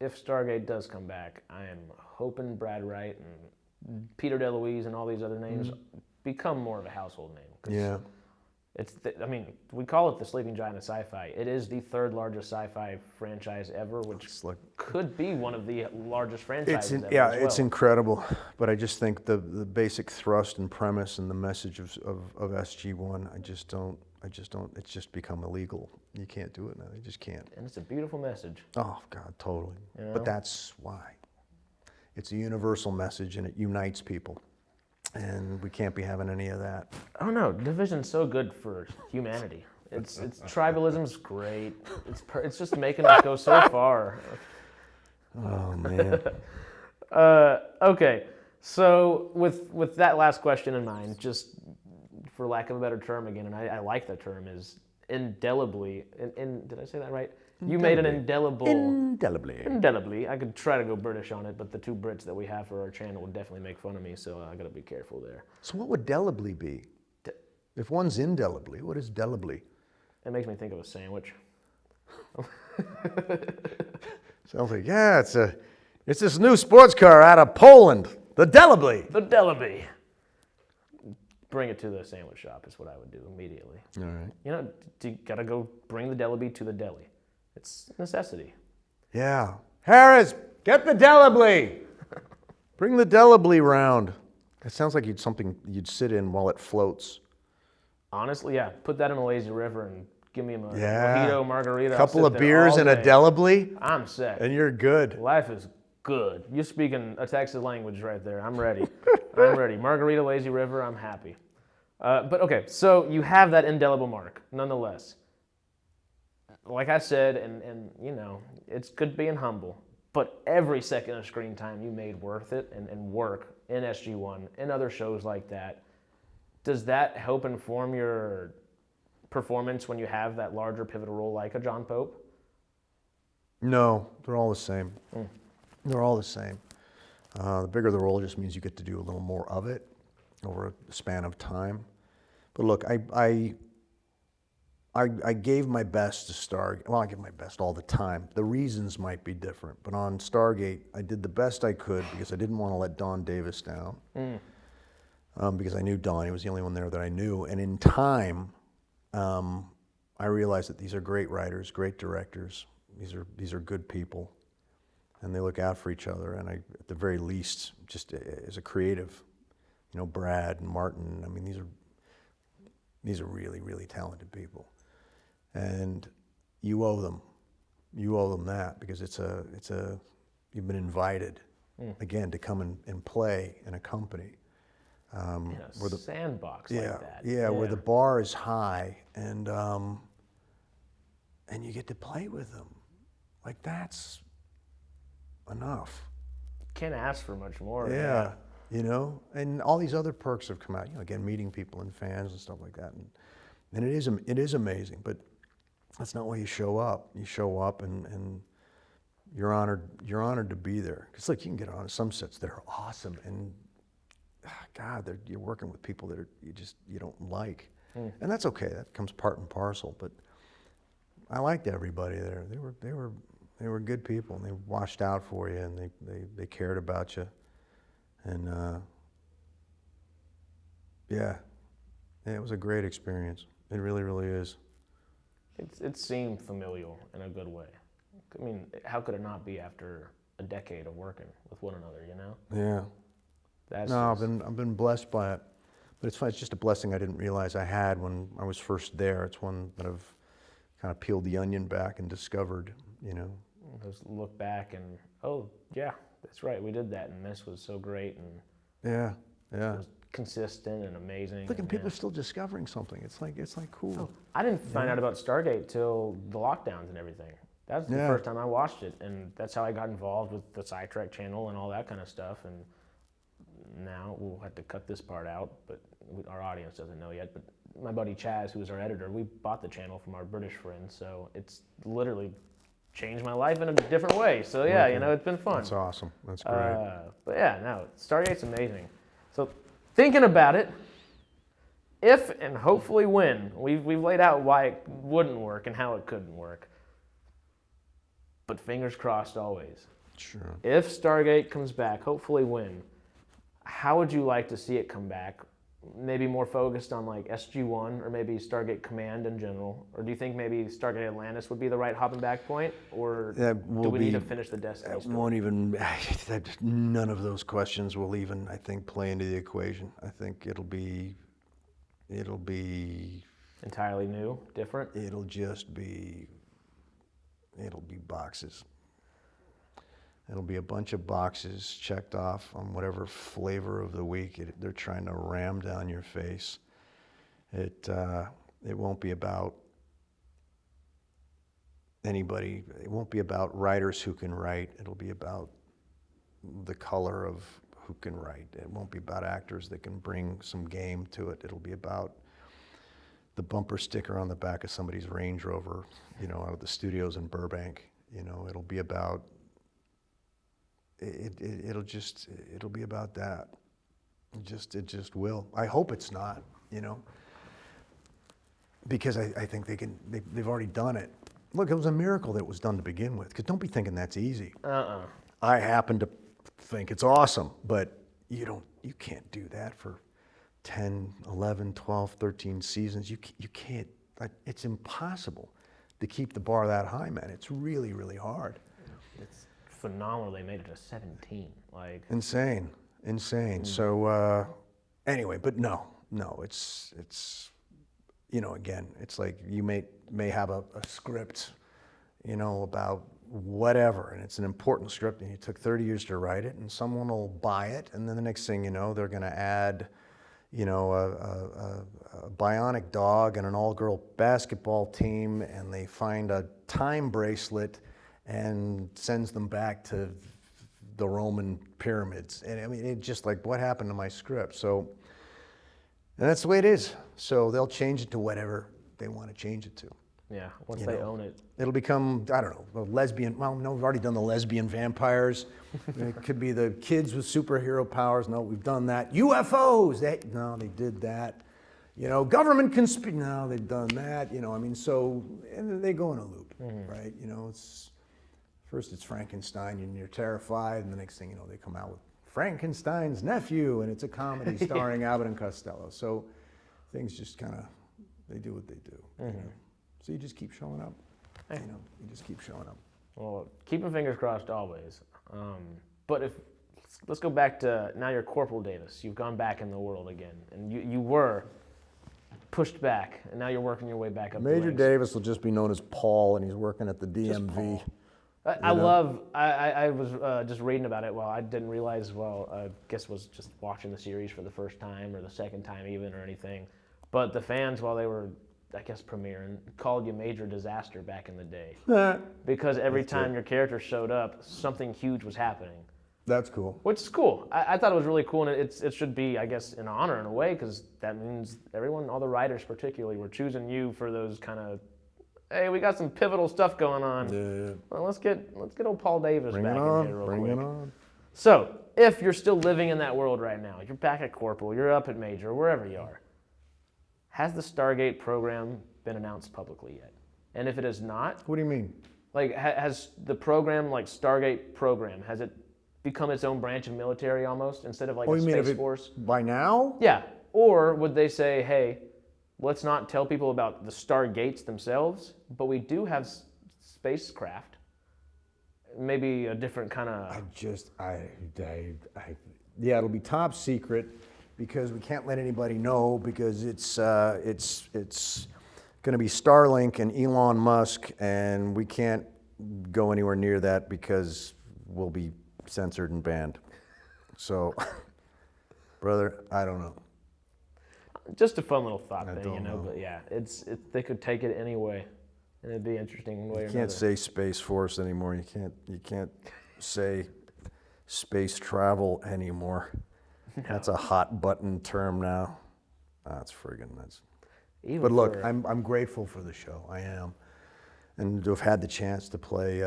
If Stargate does come back, I am hoping Brad Wright and Peter DeLuise and all these other names become more of a household name. 'Cause Yeah. I mean, we call it the sleeping giant of sci-fi. It is the third largest sci-fi franchise ever, which could be one of the largest franchises ever. Yeah, as well. it's incredible. But I just think the basic thrust and premise and the message of SG1, I just don't. It's just become illegal. You can't do it now. You just can't. And it's a beautiful message. Oh God, totally. You know? But that's why. It's a universal message, and it unites people. And we can't be having any of that. I don't know. Division's so good for humanity. It's tribalism's great. It's just making us go so far. Oh man. Okay, so with that last question in mind, just for lack of a better term again, and I like that term, is indelibly. Did I say that right? You made an indelibly. I could try to go British on it, but the two Brits that we have for our channel would definitely make fun of me, so I got to be careful there. So what would delibly be? If one's indelibly, what is delibly? It makes me think of a sandwich. Sounds like, yeah, it's this new sports car out of Poland, the Delibly. The Delaby. bring it to the sandwich shop is what I would do immediately. All right. You know, you gotta go bring the deli to the deli. It's a necessity. Yeah. Harris, get the Delibly. Bring the Delibly round. It sounds like something you'd sit in while it floats. Honestly, yeah. Put that in a lazy river and give me a Yeah. mojito, margarita. A I'll couple sit of there beers all and a day. Delibly, I'm set. and you're good. Life is good. You're speaking a Texas language right there. I'm ready. I'm ready. Margarita, lazy river, I'm happy. But okay, so you have that indelible mark, nonetheless. Like I said, and you know, it's good being humble, but every second of screen time you made worth it and work in SG1 and other shows like that. Does that help inform your performance when you have that larger pivotal role like a John Pope? No, they're all the same. They're all the same. The bigger the role just means you get to do a little more of it over a span of time. But look, I gave my best to Stargate. Well, I give my best all the time. The reasons might be different, but on Stargate, I did the best I could because I didn't want to let Don Davis down. Because I knew Don, he was the only one there that I knew. And in time, I realized that these are great writers, great directors. These are good people, and they look out for each other. And I, at the very least, just as a creative, you know, Brad and Martin. I mean, these are really, really talented people, and you owe them that because you've been invited again to come and play in a company. Where the sandbox like that. Yeah, where the bar is high and you get to play with them. Like, that's enough. Can't ask for much more. Yeah, you know, and all these other perks have come out. You know, again, meeting people and fans and stuff like that, and it is amazing. But that's not why you show up. You show up and you're honored to be there. Because look, you can get on some sets that are awesome, and God, you're working with people that you don't like, and that's okay. That comes part and parcel. But I liked everybody there. They were good people, and they watched out for you, and they cared about you, and yeah, it was a great experience. It really, really is. It seemed familial in a good way. I mean, how could it not be after a decade of working with one another? You know? Yeah. That's I've been blessed by it, but it's fine. It's just a blessing I didn't realize I had when I was first there. It's one that I've kind of peeled the onion back and discovered. You know, just look back and oh yeah, that's right, we did that, and this was so great, and yeah, it was consistent and amazing. Look, and people are still discovering something. It's like cool. Oh, I didn't find out about Stargate till the lockdowns and everything. That's the first time I watched it, and that's how I got involved with the SciTrek channel and all that kind of stuff. And now we'll have to cut this part out, but our audience doesn't know yet. But my buddy Chaz, who is our editor, we bought the channel from our British friends, so it's literally changed my life in a different way. So yeah, you know, it's been fun. That's awesome. That's great. But yeah, no, Stargate's amazing. So thinking about it, if and hopefully when, we've laid out why it wouldn't work and how it couldn't work. But fingers crossed always. Sure. If Stargate comes back, hopefully when, how would you like to see it come back? Maybe more focused on like SG1 or maybe Stargate Command in general? Or do you think maybe Stargate Atlantis would be the right hopping back point? Or do we need to finish the Destiny story? Won't even, none of those questions will even, I think, play into the equation. I think it'll be entirely new, different? It'll be boxes. It'll be a bunch of boxes checked off on whatever flavor of the week they're trying to ram down your face. It won't be about anybody. It won't be about writers who can write. It'll be about the color of who can write. It won't be about actors that can bring some game to it. It'll be about the bumper sticker on the back of somebody's Range Rover, you know, out of the studios in Burbank. You know, it'll be about. It'll be about that. It just will. I hope it's not, you know, because I think they've already done it. Look, it was a miracle that it was done to begin with. Because don't be thinking that's easy. I happen to think it's awesome, but you can't do that for 10, 11, 12, 13 seasons. You can't, it's impossible to keep the bar that high, man. It's really, really hard. It's phenomenal they made it to 17. Like Insane. So anyway, but no, it's again, it's like you may have a script, about whatever, and it's an important script, and you took 30 years to write it, and someone will buy it, and then the next thing you know, they're going to add, a bionic dog and an all-girl basketball team, and they find a time bracelet and sends them back to the Roman pyramids. And I mean, it's just like, what happened to my script? So, and that's the way it is. So they'll change it to whatever they want to change it to. yeah, once they own it. It'll become, I don't know, a lesbian, well, no, we've already done the lesbian vampires. It could be the kids with superhero powers. No, we've done that. UFOs, no, they did that. Government conspiracy, no, they've done that. I mean, so, and they go in a loop, right? First it's Frankenstein and you're terrified, and the next thing you know, they come out with Frankenstein's nephew, and it's a comedy starring Abbott and Costello. So things just kind of, they do what they do. So you just keep showing up. You just keep showing up. Well, keeping fingers crossed always. But let's go back to, now you're Corporal Davis. You've gone back in the world again, and you were pushed back, and now you're working your way back up. Major Davis will just be known as Paul, and he's working at the DMV. I was just reading about it. Well, I didn't realize, I guess was just watching the series for the first time or the second time even or anything. But the fans, while they were, I guess, premiering, called you Major Disaster back in the day. Because every time your character showed up, something huge was happening. That's cool. Which is cool. I thought it was really cool, and it should be, I guess, an honor in a way, because that means everyone, all the writers particularly, were choosing you for those kind of, hey, we got some pivotal stuff going on. Yeah. Well, let's get old Paul Davis back in here real quick. Bring it on. So, if you're still living in that world right now, you're back at Corporal, you're up at Major, wherever you are, has the Stargate program been announced publicly yet? And if it is not, What do you mean? like, has the program, like Stargate program, has it become its own branch of military almost, instead of like a space force? By now? Yeah. Or would they say, hey, let's not tell people about the Stargates themselves, but we do have spacecraft. Maybe a different kind of... Yeah, it'll be top secret because we can't let anybody know, because it's going to be Starlink and Elon Musk, and we can't go anywhere near that because we'll be censored and banned. So, brother, I don't know. Just a fun little thought I thing, don't know. But yeah, they could take it any way, and it'd be interesting one way or You another. can't say Space Force anymore. You can't say space travel anymore. No. That's a hot button term now. That's friggin' nuts. But look, I'm grateful for the show. I am, and to have had the chance to play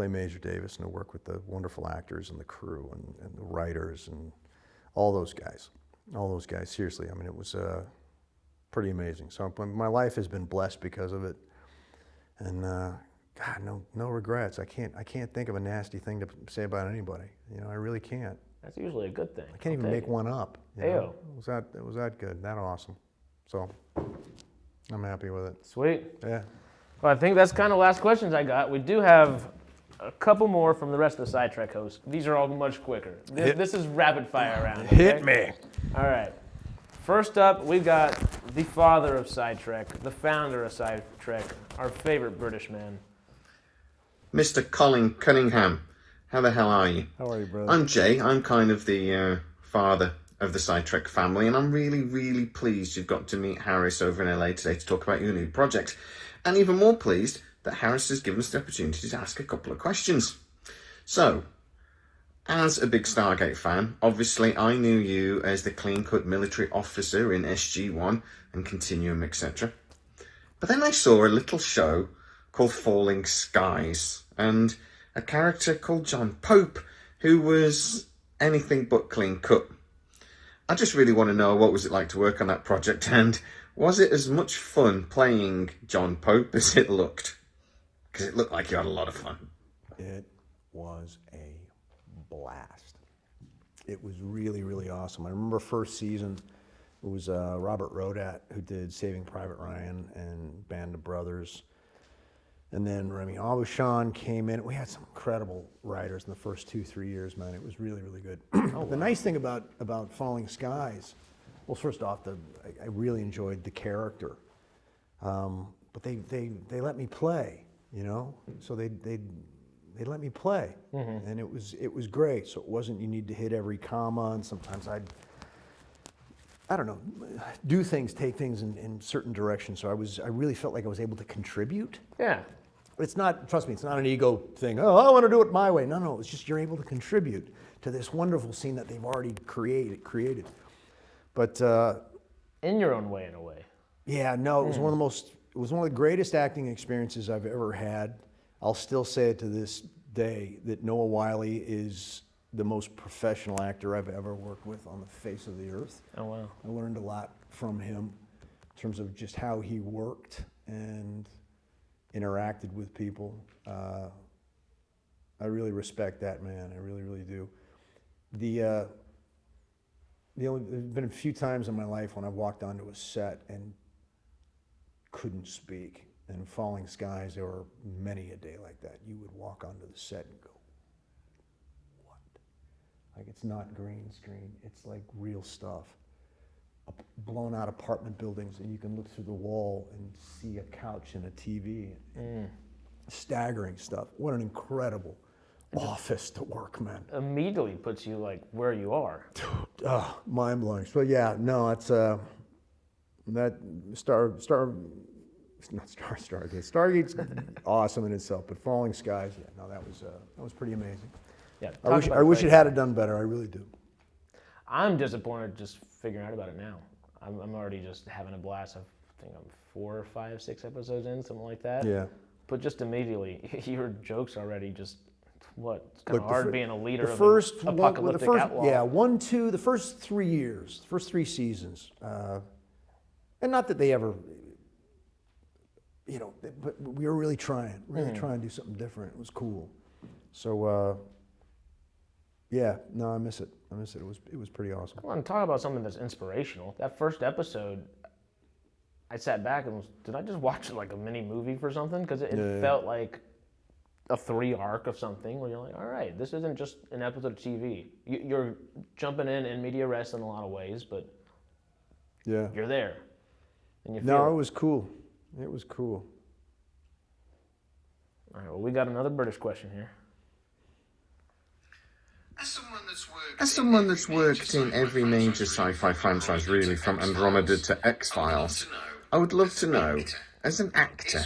Major Davis and to work with the wonderful actors and the crew and the writers and all those guys. Seriously, I mean, it was pretty amazing. So my life has been blessed because of it, and God, no regrets. I can't think of a nasty thing to say about anybody. I really can't. That's usually a good thing. I can't even make one up. Ayo. It was that good, that awesome. So I'm happy with it. Sweet. Yeah. Well, I think that's kind of the last questions I got. We do have a couple more from the rest of the SciTrek hosts. These are all much quicker. This is rapid fire round. Okay? Hit me. All right. First up, we've got the father of SciTrek, the founder of SciTrek, our favorite British man. Mr. Colin Cunningham. How the hell are you? How are you, brother? I'm Jay. I'm kind of the father of the SciTrek family, and I'm really, really pleased you've got to meet Harris over in LA today to talk about your new project. And even more pleased that Harris has given us the opportunity to ask a couple of questions. So, as a big Stargate fan, obviously I knew you as the clean-cut military officer in SG1 and Continuum, etc. But then I saw a little show called Falling Skies, and a character called John Pope, who was anything but clean-cut. I just really want to know, what was it like to work on that project, and was it as much fun playing John Pope as it looked? Because it looked like you had a lot of fun. It was a blast. It was really, really awesome. I remember first season, It was Robert Rodat who did Saving Private Ryan and Band of Brothers. And then Remy Aubuchon came in. We had some incredible writers in the first 2-3 years, man. It was really, really good. The nice thing about Falling Skies, well, first off, I really enjoyed the character. But they let me play, you know? So they let me play. And it was great. So it wasn't you need to hit every comma, and sometimes I don't know, do things, take things in certain directions. So I really felt like I was able to contribute. Yeah. It's not, trust me, it's not an ego thing. Oh, I want to do it my way. No, it's just you're able to contribute to this wonderful scene that they've already created. But In your own way, in a way. yeah, no, it was one of the greatest acting experiences I've ever had. I'll still say it to this day that Noah Wiley is the most professional actor I've ever worked with on the face of the earth. Oh, wow. I learned a lot from him in terms of just how he worked and interacted with people. I really respect that man. I really, really do. There's been a few times in my life when I've walked onto a set and couldn't speak. And Falling Skies, there were many a day like that. You would walk onto the set and go, what? Like, it's not green screen. It's like real stuff. Blown out apartment buildings, and you can look through the wall and see a couch and a TV. Staggering stuff. What an incredible office to work, man. Immediately puts you like where you are. Oh, mind blowing. So yeah, no, it's that Stargate's awesome in itself, but Falling Skies, yeah, no, that was pretty amazing. Yeah. I wish it had done better. I really do. I'm disappointed just figuring out about it now. I'm already just having a blast. I think I'm 4, 5, 6 episodes in, something like that. Yeah. But just immediately, your jokes already just, what? It's kind of hard being a leader of an apocalyptic outlaw. Yeah, 1, 2, the first 3 years, the first 3 seasons. And not that they ever, you know, but we were really trying to do something different. It was cool. So, yeah, no, I miss it. It was pretty awesome. I want to talk about something that's inspirational. That first episode, I sat back and was, did I just watch like a mini movie for something? Because it felt like a 3 arc of something where you're like, all right, this isn't just an episode of TV. You're jumping in media res in a lot of ways, but yeah, you're there. And you feel no, it was cool. It was cool. All right, well, we got another British question here. As someone that's worked in every major sci-fi franchise, really, from Andromeda to X-Files, I would love to know, as an actor,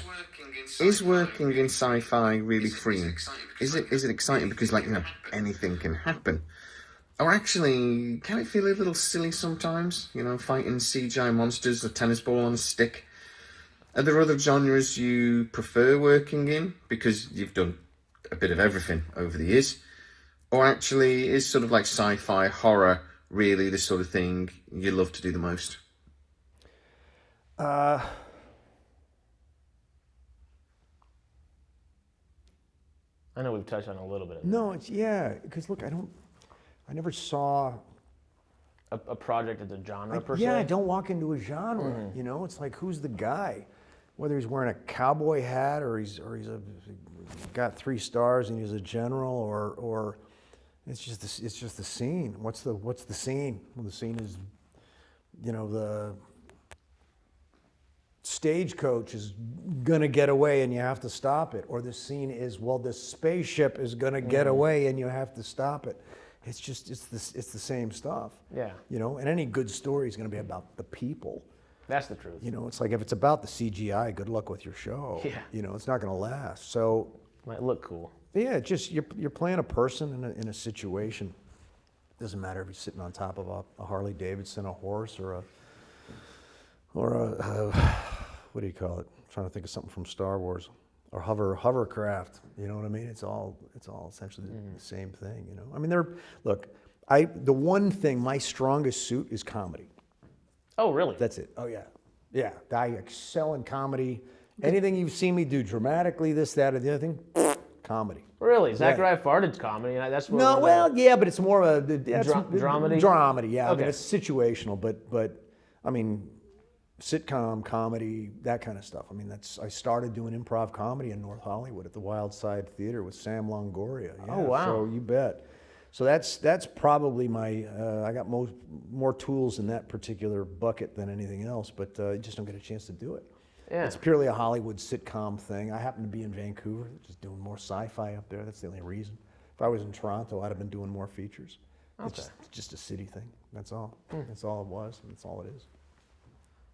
is working in sci-fi really freeing? Is it exciting because, like, you know, anything can happen? Or actually, can it feel a little silly sometimes? You know, fighting CGI monsters, a tennis ball on a stick? Are there other genres you prefer working in because you've done a bit of everything over the years? Or actually, is sort of like sci-fi, horror, really the sort of thing you love to do the most? I know we've touched on a little bit of No, it's, yeah, because look, I never saw a project as a genre per se. Yeah, I don't walk into a genre. You know, it's like, who's the guy? Whether he's wearing a cowboy hat or he's got 3 stars and he's a general, or it's just the scene. What's the scene? Well, the scene is, you know, the stagecoach is gonna get away and you have to stop it, or the scene is, well, the spaceship is gonna get away and you have to stop it. It's the same stuff. Yeah. You know, and any good story is gonna be about the people. That's the truth. You know, it's like if it's about the CGI, good luck with your show. Yeah. You know, it's not gonna last. So Might look cool. yeah, just you're playing a person in a situation. Doesn't matter if you're sitting on top of a Harley Davidson, a horse, or a what do you call it? I'm trying to think of something from Star Wars, or hovercraft. You know what I mean? It's all essentially the same thing. You know, I mean, the one thing, my strongest suit is comedy. Oh, really? That's it. Oh yeah, yeah. I excel in comedy. Anything you've seen me do dramatically, this, that, or the other thing, comedy. Really? Zachariah Farted's comedy, and that's what. No, well, yeah, but it's more of a dramedy. Dramedy, yeah. Okay. I mean, it's situational, but I mean, sitcom, comedy, that kind of stuff. I mean, I started doing improv comedy in North Hollywood at the Wild Side Theater with Sam Longoria. Yeah, Oh, wow. So you bet. So that's probably my, I got more tools in that particular bucket than anything else, but I just don't get a chance to do it. Yeah. It's purely a Hollywood sitcom thing. I happen to be in Vancouver, just doing more sci-fi up there. That's the only reason. If I was in Toronto, I'd have been doing more features. Okay. It's just a city thing. That's all. That's all it was, and that's all it is.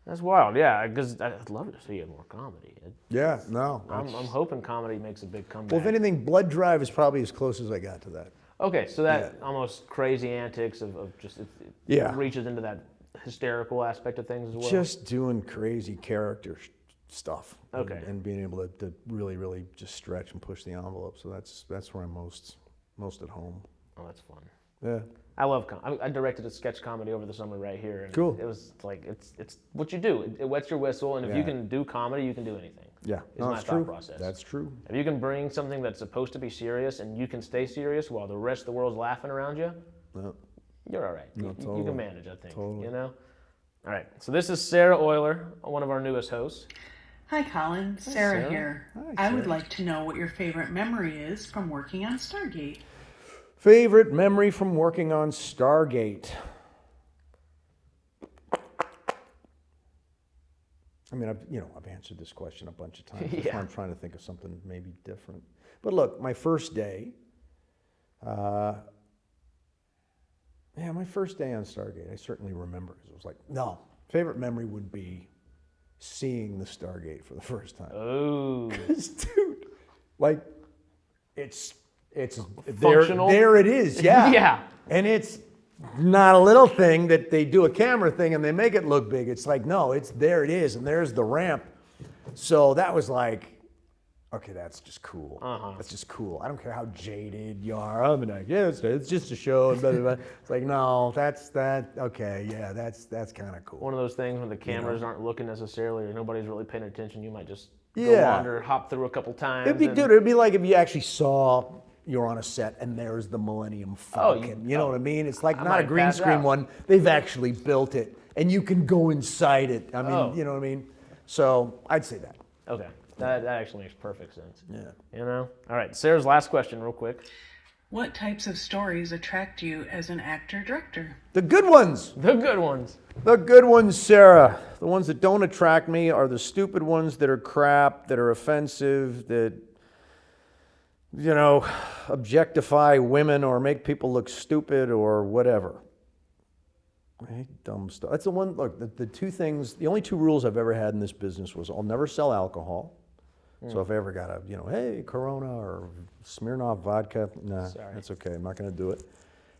That's wild, yeah, because I'd love to see more comedy. Yeah, no. I'm hoping comedy makes a big comeback. Well, if anything, Blood Drive is probably as close as I got to that. Okay, so that almost crazy antics of just, it reaches into that hysterical aspect of things as well? Just doing crazy character stuff. Okay. And being able to really, really just stretch and push the envelope. So that's where I'm most at home. Oh, that's fun. Yeah. I love I directed a sketch comedy over the summer right here. And Cool. It was like, it's what you do. It wets your whistle, and if you can do comedy, you can do anything. Yeah. Is my thought process. That's true. If you can bring something that's supposed to be serious and you can stay serious while the rest of the world's laughing around you, you're all right. No, You totally. can manage, I think. Totally. You know? All right. So this is Sarah Euler, one of our newest hosts. Hi, Colin. Sarah Sarah. here. Hi, I would Sarah. like to know what your favorite memory is from working on Stargate. Favorite memory from working on Stargate? I mean, I've answered this question a bunch of times. That's why I'm trying to think of something maybe different. But look, my first day, my first day on Stargate, I certainly remember, because it was like, favorite memory would be seeing the Stargate for the first time. Oh. Dude, like, it's Functional? there it is, yeah. Yeah. And it's not a little thing that they do a camera thing and they make it look big. It's like, no, there it is, and there's the ramp. So that was like, okay, that's just cool. That's just cool. I don't care how jaded you are. I'm like, yeah, it's just a show. And blah, blah, blah. It's like, no, that's kind of cool. One of those things when the cameras aren't looking necessarily or nobody's really paying attention, you might just go Yeah. wander, hop through a couple times. It'd be like if you actually saw you're on a set and there's the Millennium Falcon. You know what I mean? It's like not a might green pass screen out. one. They've actually built it and you can go inside it. I mean, you know what I mean? So I'd say that. Okay. That actually makes perfect sense. Yeah. You know? All right. Sarah's last question, real quick. What types of stories attract you as an actor-director? The good ones. The good ones. The good ones, Sarah. The ones that don't attract me are the stupid ones that are crap, that are offensive, that, objectify women or make people look stupid or whatever. I hate dumb stuff. That's the one, look, the only two rules I've ever had in this business was I'll never sell alcohol. So if I ever got hey, Corona or Smirnoff vodka, that's okay. I'm not going to do it.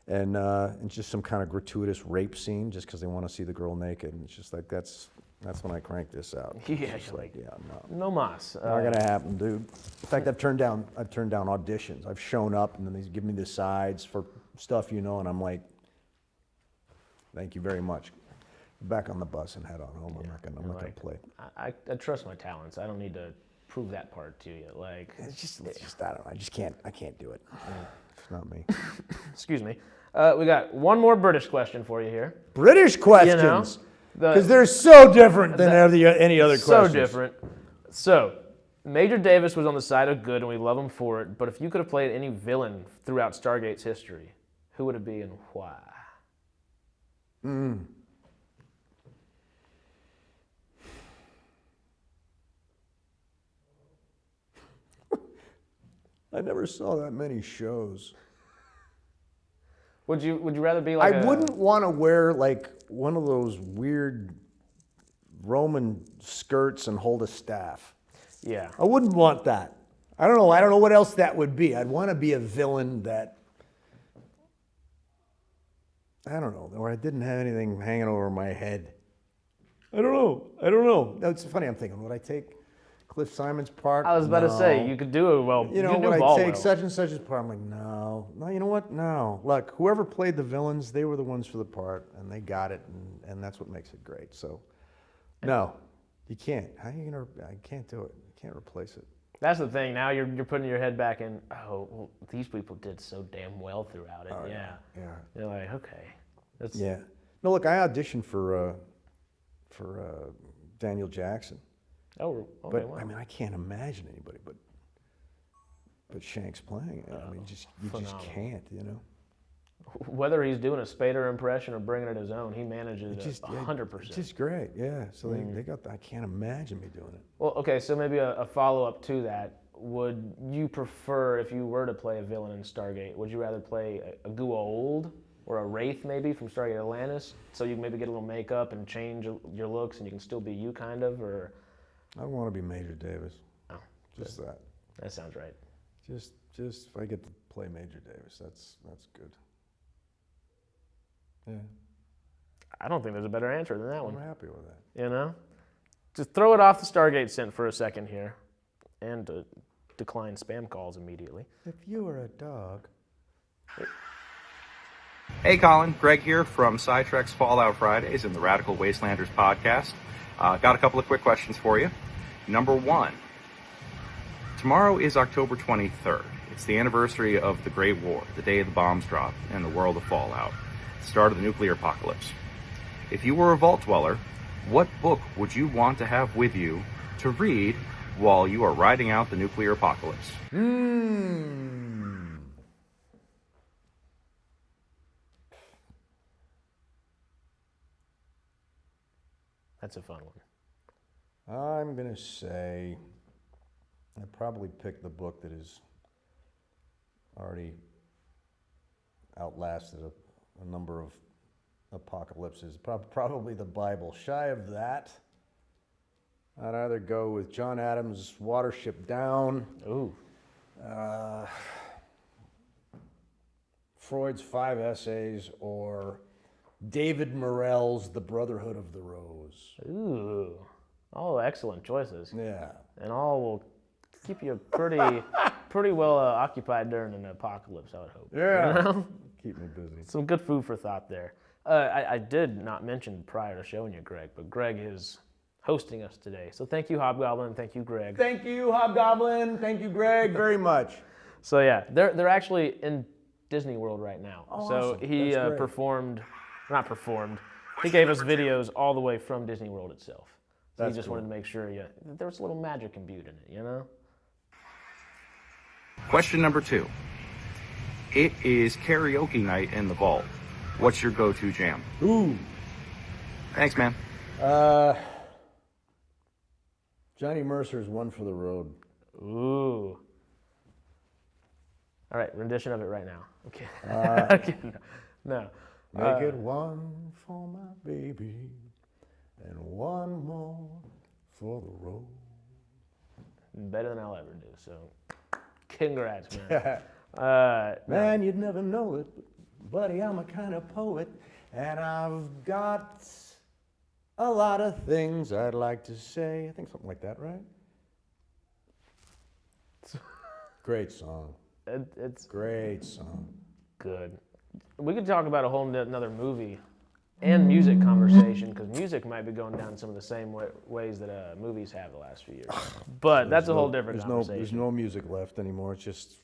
And it's just some kind of gratuitous rape scene just because they want to see the girl naked. And it's just like, that's when I crank this out. Yeah, It's you're like, no. No mas. Not gonna happen, dude. In fact, I've turned down auditions. I've shown up and then they give me the sides for stuff, and I'm like, thank you very much. Back on the bus and head on home. I'm not gonna play. I trust my talents. I don't need to prove that part to you. Like, It's just I don't know. I can't do it. It's not me. excuse me. We got one more British question for you here. British questions, The- because they're so different than any other so questions. different. So, Major Davis was on the side of good, and we love him for it. But if you could have played any villain throughout Stargate's history, who would it be and why? I never saw that many shows. Would you rather be like I wouldn't want to wear like one of those weird Roman skirts and hold a staff. Yeah. I wouldn't want that. I don't know what else that would be. I'd want to be a villain that, I don't know, or I didn't have anything hanging over my head. I don't know. No, it's funny, I'm thinking, would I take Cliff Simon's part? I was about to say, you could do it well. You know, could do would I ball take well. such and such's part? I'm like, no, you know what? No. Look, whoever played the villains, they were the ones for the part, and they got it, and that's what makes it great. So, no, you can't. I can't do it. You can't replace it. That's the thing. Now you're putting your head back in, well, these people did so damn well throughout it. Oh, yeah. Yeah. You're like, okay. That's, Yeah. No, look, I auditioned for Daniel Jackson. Oh, okay, But wow. I mean, I can't imagine anybody but Shanks playing it. I mean, you just can't, you know. Whether he's doing a Spader impression or bringing it his own, he manages it 100%. It's just great, yeah. So they got. I can't imagine me doing it. Well, okay, so maybe a follow-up to that. Would you prefer, if you were to play a villain in Stargate, would you rather play a Goa'uld or a Wraith maybe from Stargate Atlantis, so you can maybe get a little makeup and change your looks and you can still be you kind of, or? I want to be Major Davis. Oh, Just that. that sounds right. Just if I get to play Major Davis, that's good. Yeah, I don't think there's a better answer than that I'm one. happy with that. You know? Just throw it off the Stargate scent for a second here and decline spam calls immediately. If you were a dog. Hey Colin, Greg here from SciTrek's Fallout Fridays and the Radical Wastelanders podcast. Got a couple of quick questions for you. Number one, tomorrow is October 23rd. It's the anniversary of the Great War, the day the bombs dropped and the world of Fallout, the start of the nuclear apocalypse. If you were a Vault Dweller, what book would you want to have with you to read while you are riding out the nuclear apocalypse? That's a fun one. I'm going to say I'd probably pick the book that has already outlasted a number of apocalypses. Probably the Bible. Shy of that, I'd either go with John Adams' Watership Down, Ooh. Freud's 5 Essays, or David Morell's The Brotherhood of the Rose. Ooh. All excellent choices. Yeah. And all will keep you pretty well occupied during an apocalypse, I would hope. Yeah. You know? Keep me busy. Some good food for thought there. I did not mention prior to showing you Greg, but Greg is hosting us today. So thank you, Hobgoblin. Thank you, Greg. Thank you, Hobgoblin. Thank you, Greg, very much. So yeah, they're actually in Disney World right now. Oh, so awesome. he That's great. not performed. He gave us videos all the way from Disney World itself. So That's he just cool. wanted to make sure there was a little magic imbued in it, you know? Question number two. It is karaoke night in the vault. What's your go-to jam? Ooh. Thanks, man. Johnny Mercer's One for the Road. Ooh. All right, rendition of it right now. Okay. Okay, no. Make it one for my baby and one more for the road. Better than I'll ever do. So, congrats, man. Man, you'd never know it, buddy, I'm a kind of poet, and I've got a lot of things I'd like to say. I think something like that, right? Great song. It's Great song. good. We could talk about a whole another movie and music conversation, because music might be going down some of the same ways that movies have the last few years. But that's a whole different conversation. There's no music left anymore. It's just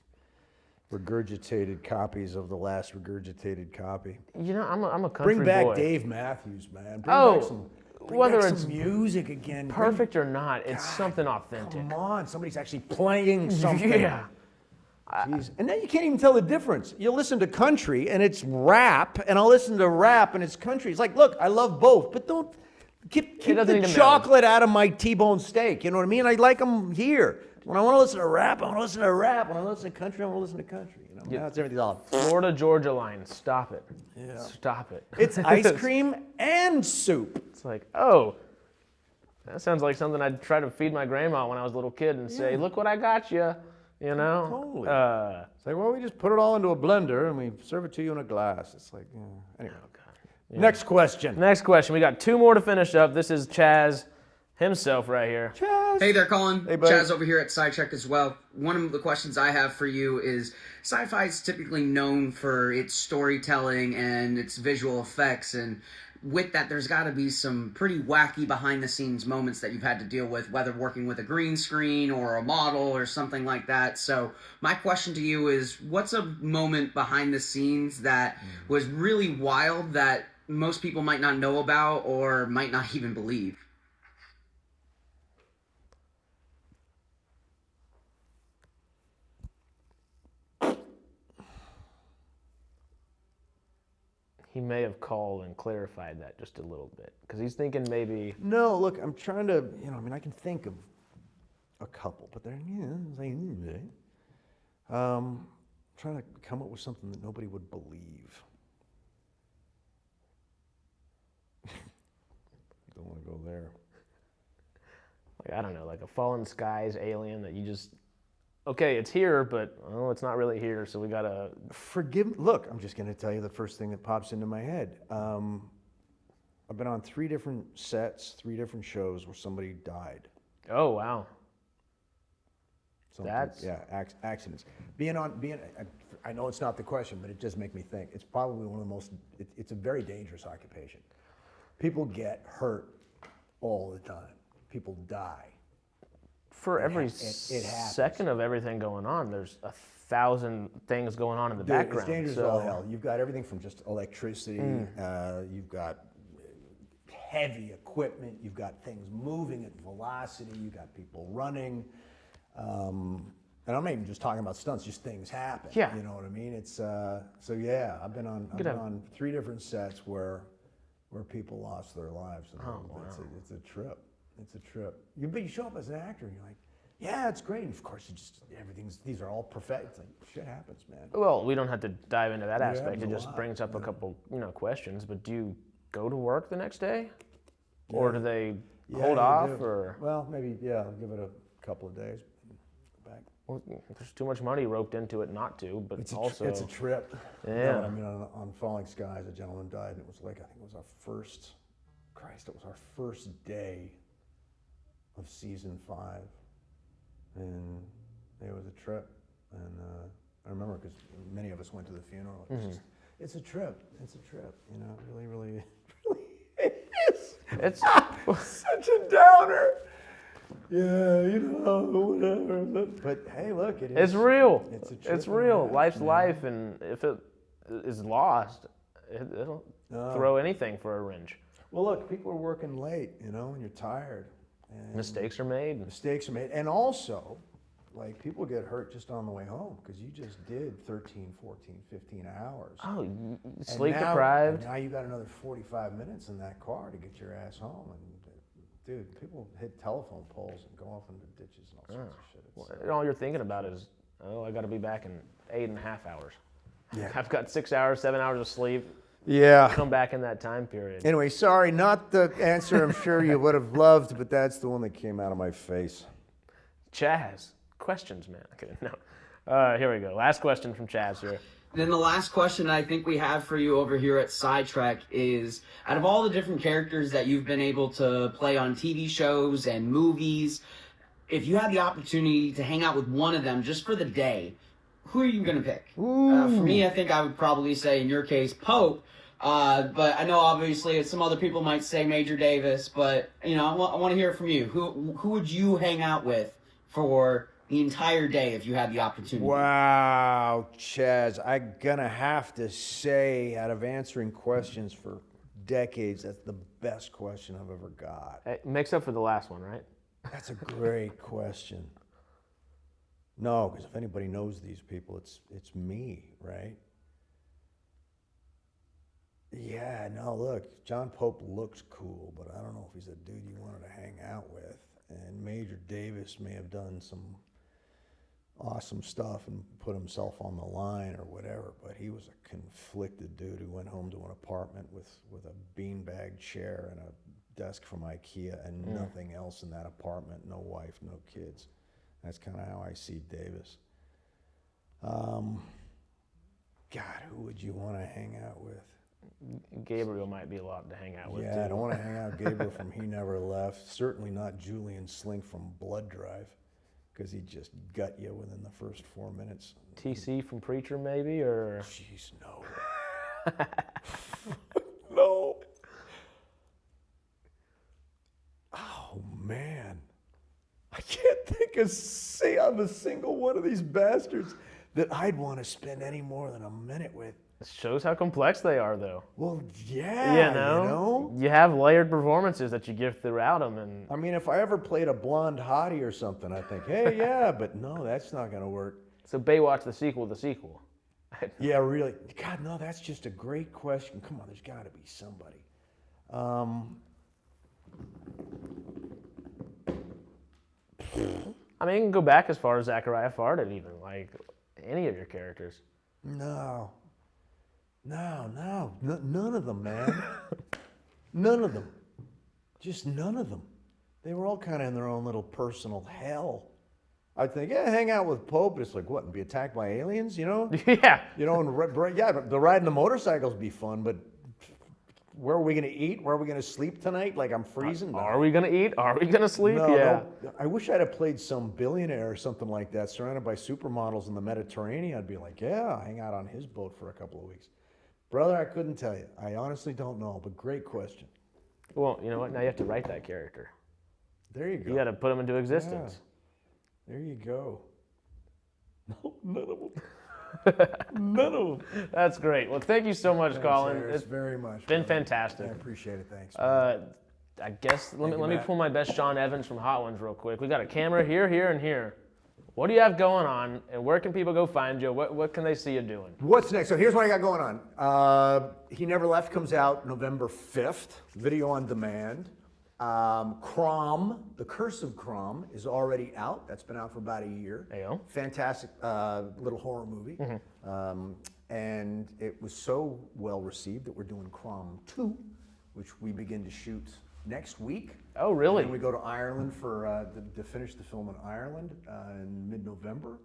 regurgitated copies of the last regurgitated copy. You know, I'm a country Bring back boy. Dave Matthews, man. Bring Whether back it's some music again. perfect or not, it's something authentic. Come on, somebody's actually playing something. Yeah. Jeez. And then you can't even tell the difference. You listen to country and it's rap, and I'll listen to rap and it's country. It's like, look, I love both, but don't keep doesn't need the to chocolate out of my T-bone steak. You know what I mean? I like them here. When I want to listen to rap, I want to listen to rap. When I listen to country, I want to listen to country. You know, now it's everything's all. Florida Georgia line. Stop it. Yeah. Stop it. It's ice cream and soup. It's like, oh, that sounds like something I'd try to feed my grandma when I was a little kid and say, look what I got you. You know? Totally. It's like, well, we just put it all into a blender and we serve it to you in a glass. It's like, anyway. Oh, God. Yeah. Next question. Next question. We got two more to finish up. This is Chaz himself right here. Chaz. Hey there, Colin. Hey, buddy. Chaz over here at SciTrek as well. One of the questions I have for you is, sci-fi is typically known for its storytelling and its visual effects, and with that, there's got to be some pretty wacky behind-the-scenes moments that you've had to deal with, whether working with a green screen or a model or something like that. So my question to you is, what's a moment behind the scenes that was really wild that most people might not know about or might not even believe? He may have called and clarified that just a little bit because he's thinking maybe. No, look, I'm trying to, I can think of a couple, but they're, trying to come up with something that nobody would believe. Don't want to go there. Like, I don't know, like a fallen skies alien that you just, okay, it's here, but it's not really here, so we gotta. Look, I'm just going to tell you the first thing that pops into my head. I've been on 3 different sets, 3 different shows where somebody died. Oh wow. Accidents. I know it's not the question, but it does make me think. It's probably one of the most. It's a very dangerous occupation. People get hurt all the time. People die. For every it happens. second of everything going on, there's 1,000 things going on in the background. It's dangerous as all hell. You've got everything from just electricity. You've got heavy equipment. You've got things moving at velocity. You've got people running. And I'm not even just talking about stunts, just things happen. Yeah. You know what I mean? It's so yeah, I've been on 3 different sets where people lost their lives. And it's a trip. It's a trip. But you show up as an actor and you're like, yeah, it's great. And of course, these are all perfect. It's like, shit happens, man. Well, we don't have to dive into that Yeah, aspect. It a just lot, brings up a couple, questions. But do you go to work the next day, or do they hold you off, do. or? Well, maybe I'll give it a couple of days. Back. Well, there's too much money roped into it not to. But It's also, a trip. Yeah. I mean, on Falling Skies, a gentleman died, and it was like, I think it was our first day of season 5, and it was a trip. And I remember because many of us went to the funeral. It's a trip. It's a trip. Really, really, really is. It's Such a downer. Yeah, whatever. But hey, look, it is. It's real. It's a trip. It's real. Life's life, and if it is lost, it'll throw anything for a wrench. Well, look, people are working late, and you're tired. And Mistakes are made. And also, like, people get hurt just on the way home because you just did 13, 14, 15 hours. Oh, And sleep now- deprived. and now you got another 45 minutes in that car to get your ass home. And dude, people hit telephone poles and go off into ditches and all sorts of shit. It's, All you're thinking about is, I got to be back in 8.5 hours. Yeah. I've got 6 hours, 7 hours of sleep. yeah. Come back in that time period. Anyway, sorry, not the answer I'm sure you would have loved, but that's the one that came out of my face. Chaz, questions, man. Okay, no. Here we go. Last question from Chaz here. Then the last question I think we have for you over here at SciTrek is, out of all the different characters that you've been able to play on TV shows and movies, if you had the opportunity to hang out with one of them just for the day, who are you going to pick? For me, I think I would probably say, in your case, Pope. But I know obviously some other people might say Major Davis, but I want to hear from you. Who would you hang out with for the entire day if you had the opportunity? Wow, Chaz, I'm gonna have to say, out of answering questions for decades, that's the best question I've ever got. It makes up for the last one, right? That's a great question. No, because if anybody knows these people, it's me, right? Yeah, no, look, John Pope looks cool, but I don't know if he's a dude you wanted to hang out with. And Major Davis may have done some awesome stuff and put himself on the line or whatever, but he was a conflicted dude who went home to an apartment with a beanbag chair and a desk from IKEA and nothing else in that apartment, no wife, no kids. That's kind of how I see Davis. God, who would you want to hang out with? Gabriel might be a lot to hang out with, Yeah, too. I don't want to hang out with Gabriel from He Never Left. Certainly not Julian Slink from Blood Drive, because he'd just gut you within the first 4 minutes. TC from Preacher, maybe, or... Jeez, no. No. Oh, man. I can't think of a single one of these bastards that I'd want to spend any more than a minute with. It shows how complex they are, though. Well, yeah, You know? You have layered performances that you give throughout them, and I mean, if I ever played a blonde hottie or something, I think, hey, yeah, but no, that's not going to work. so Baywatch the sequel. Yeah, really. God, no, that's just a great question. Come on, there's got to be somebody. I mean, you can go back as far as Zachariah Farted, even like any of your characters. No, none of them, man. None of them. Just none of them. They were all kind of in their own little personal hell. I think, yeah, hang out with Pope, but it's like, what, and be attacked by aliens, you know? Yeah. You know, and yeah, the riding the motorcycles be fun, but where are we going to eat? Where are we going to sleep tonight? Like, I'm freezing. Are we gonna eat? Are we gonna sleep? No, yeah. no. I wish I'd have played some billionaire or something like that, surrounded by supermodels in the Mediterranean. I'd be like, yeah, hang out on his boat for a couple of weeks. Brother, I couldn't tell you. I honestly don't know, but great question. Well, you know what? Now you have to write that character. There you go. You got to put him into existence. There you go. No, none of them. None of them. That's great. Well, thank you so much, Thanks, Colin. Harris, It's very much. been brother. fantastic. I appreciate it. Thanks. man. I guess let me Matt. pull my best Sean Evans from Hot Ones real quick. We got a camera here, here, and here. What do you have going on, and where can people go find you? What can they see you doing? What's next? So here's what I got going on. He Never Left comes out November 5th, video on demand. Crom, The Curse of Crom, is already out. That's been out for about a year. Ayo. Fantastic little horror movie. And it was so well received that we're doing Crom 2, which we begin to shoot next week. Oh, really? And we go to Ireland for to finish the film in Ireland in mid-November.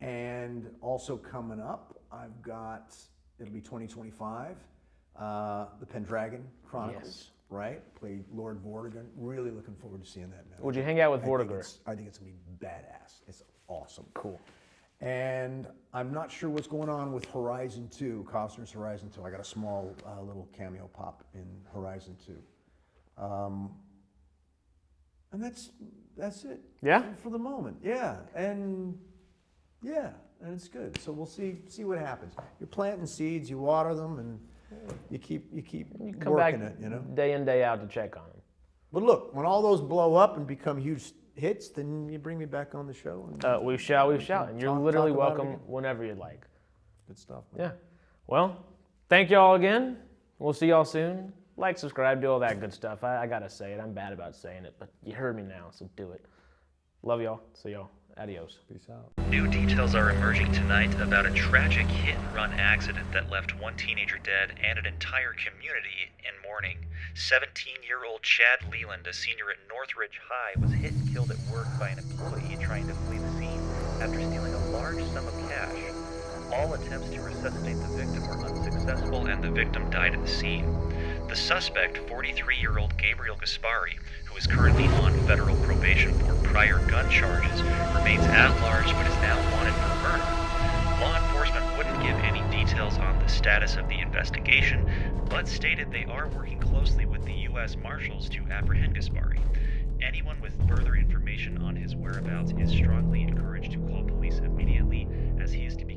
And also coming up, I've got, it'll be 2025, the Pendragon Chronicles. Yes. Right? Play Lord Vortigern. Really looking forward to seeing that, man. Would you hang out with Vortigern? I think it's going to be badass. It's awesome. Cool. And I'm not sure what's going on with Horizon 2, Costner's Horizon 2. I got a small little cameo pop in Horizon 2. And that's it. Yeah? For the moment. Yeah. And it's good. So we'll see what happens. You're planting seeds, you water them, and you keep Come working back it, you know. day in, day out to check on them. But look, when all those blow up and become huge hits, then you bring me back on the show. And We shall. And you're literally talk about it welcome again. whenever you'd like. good stuff, man. Yeah. Well, thank y'all again. We'll see y'all soon. Like, subscribe, do all that good stuff. I gotta say it. I'm bad about saying it, but you heard me now, so do it. Love y'all. See y'all. Adios. Peace out. New details are emerging tonight about a tragic hit-and-run accident that left one teenager dead and an entire community in mourning. 17-year-old Chad Leland, a senior at Northridge High, was hit and killed at work by an employee trying to flee the scene after stealing a large sum of cash. All attempts to resuscitate the victim were unsuccessful, and the victim died at the scene. The suspect, 43-year-old Gabriel Gaspari, who is currently on federal probation for prior gun charges, remains at large but is now wanted for murder. Law enforcement wouldn't give any details on the status of the investigation, but stated they are working closely with the U.S. Marshals to apprehend Gaspari. Anyone with further information on his whereabouts is strongly encouraged to call police immediately, as he is to be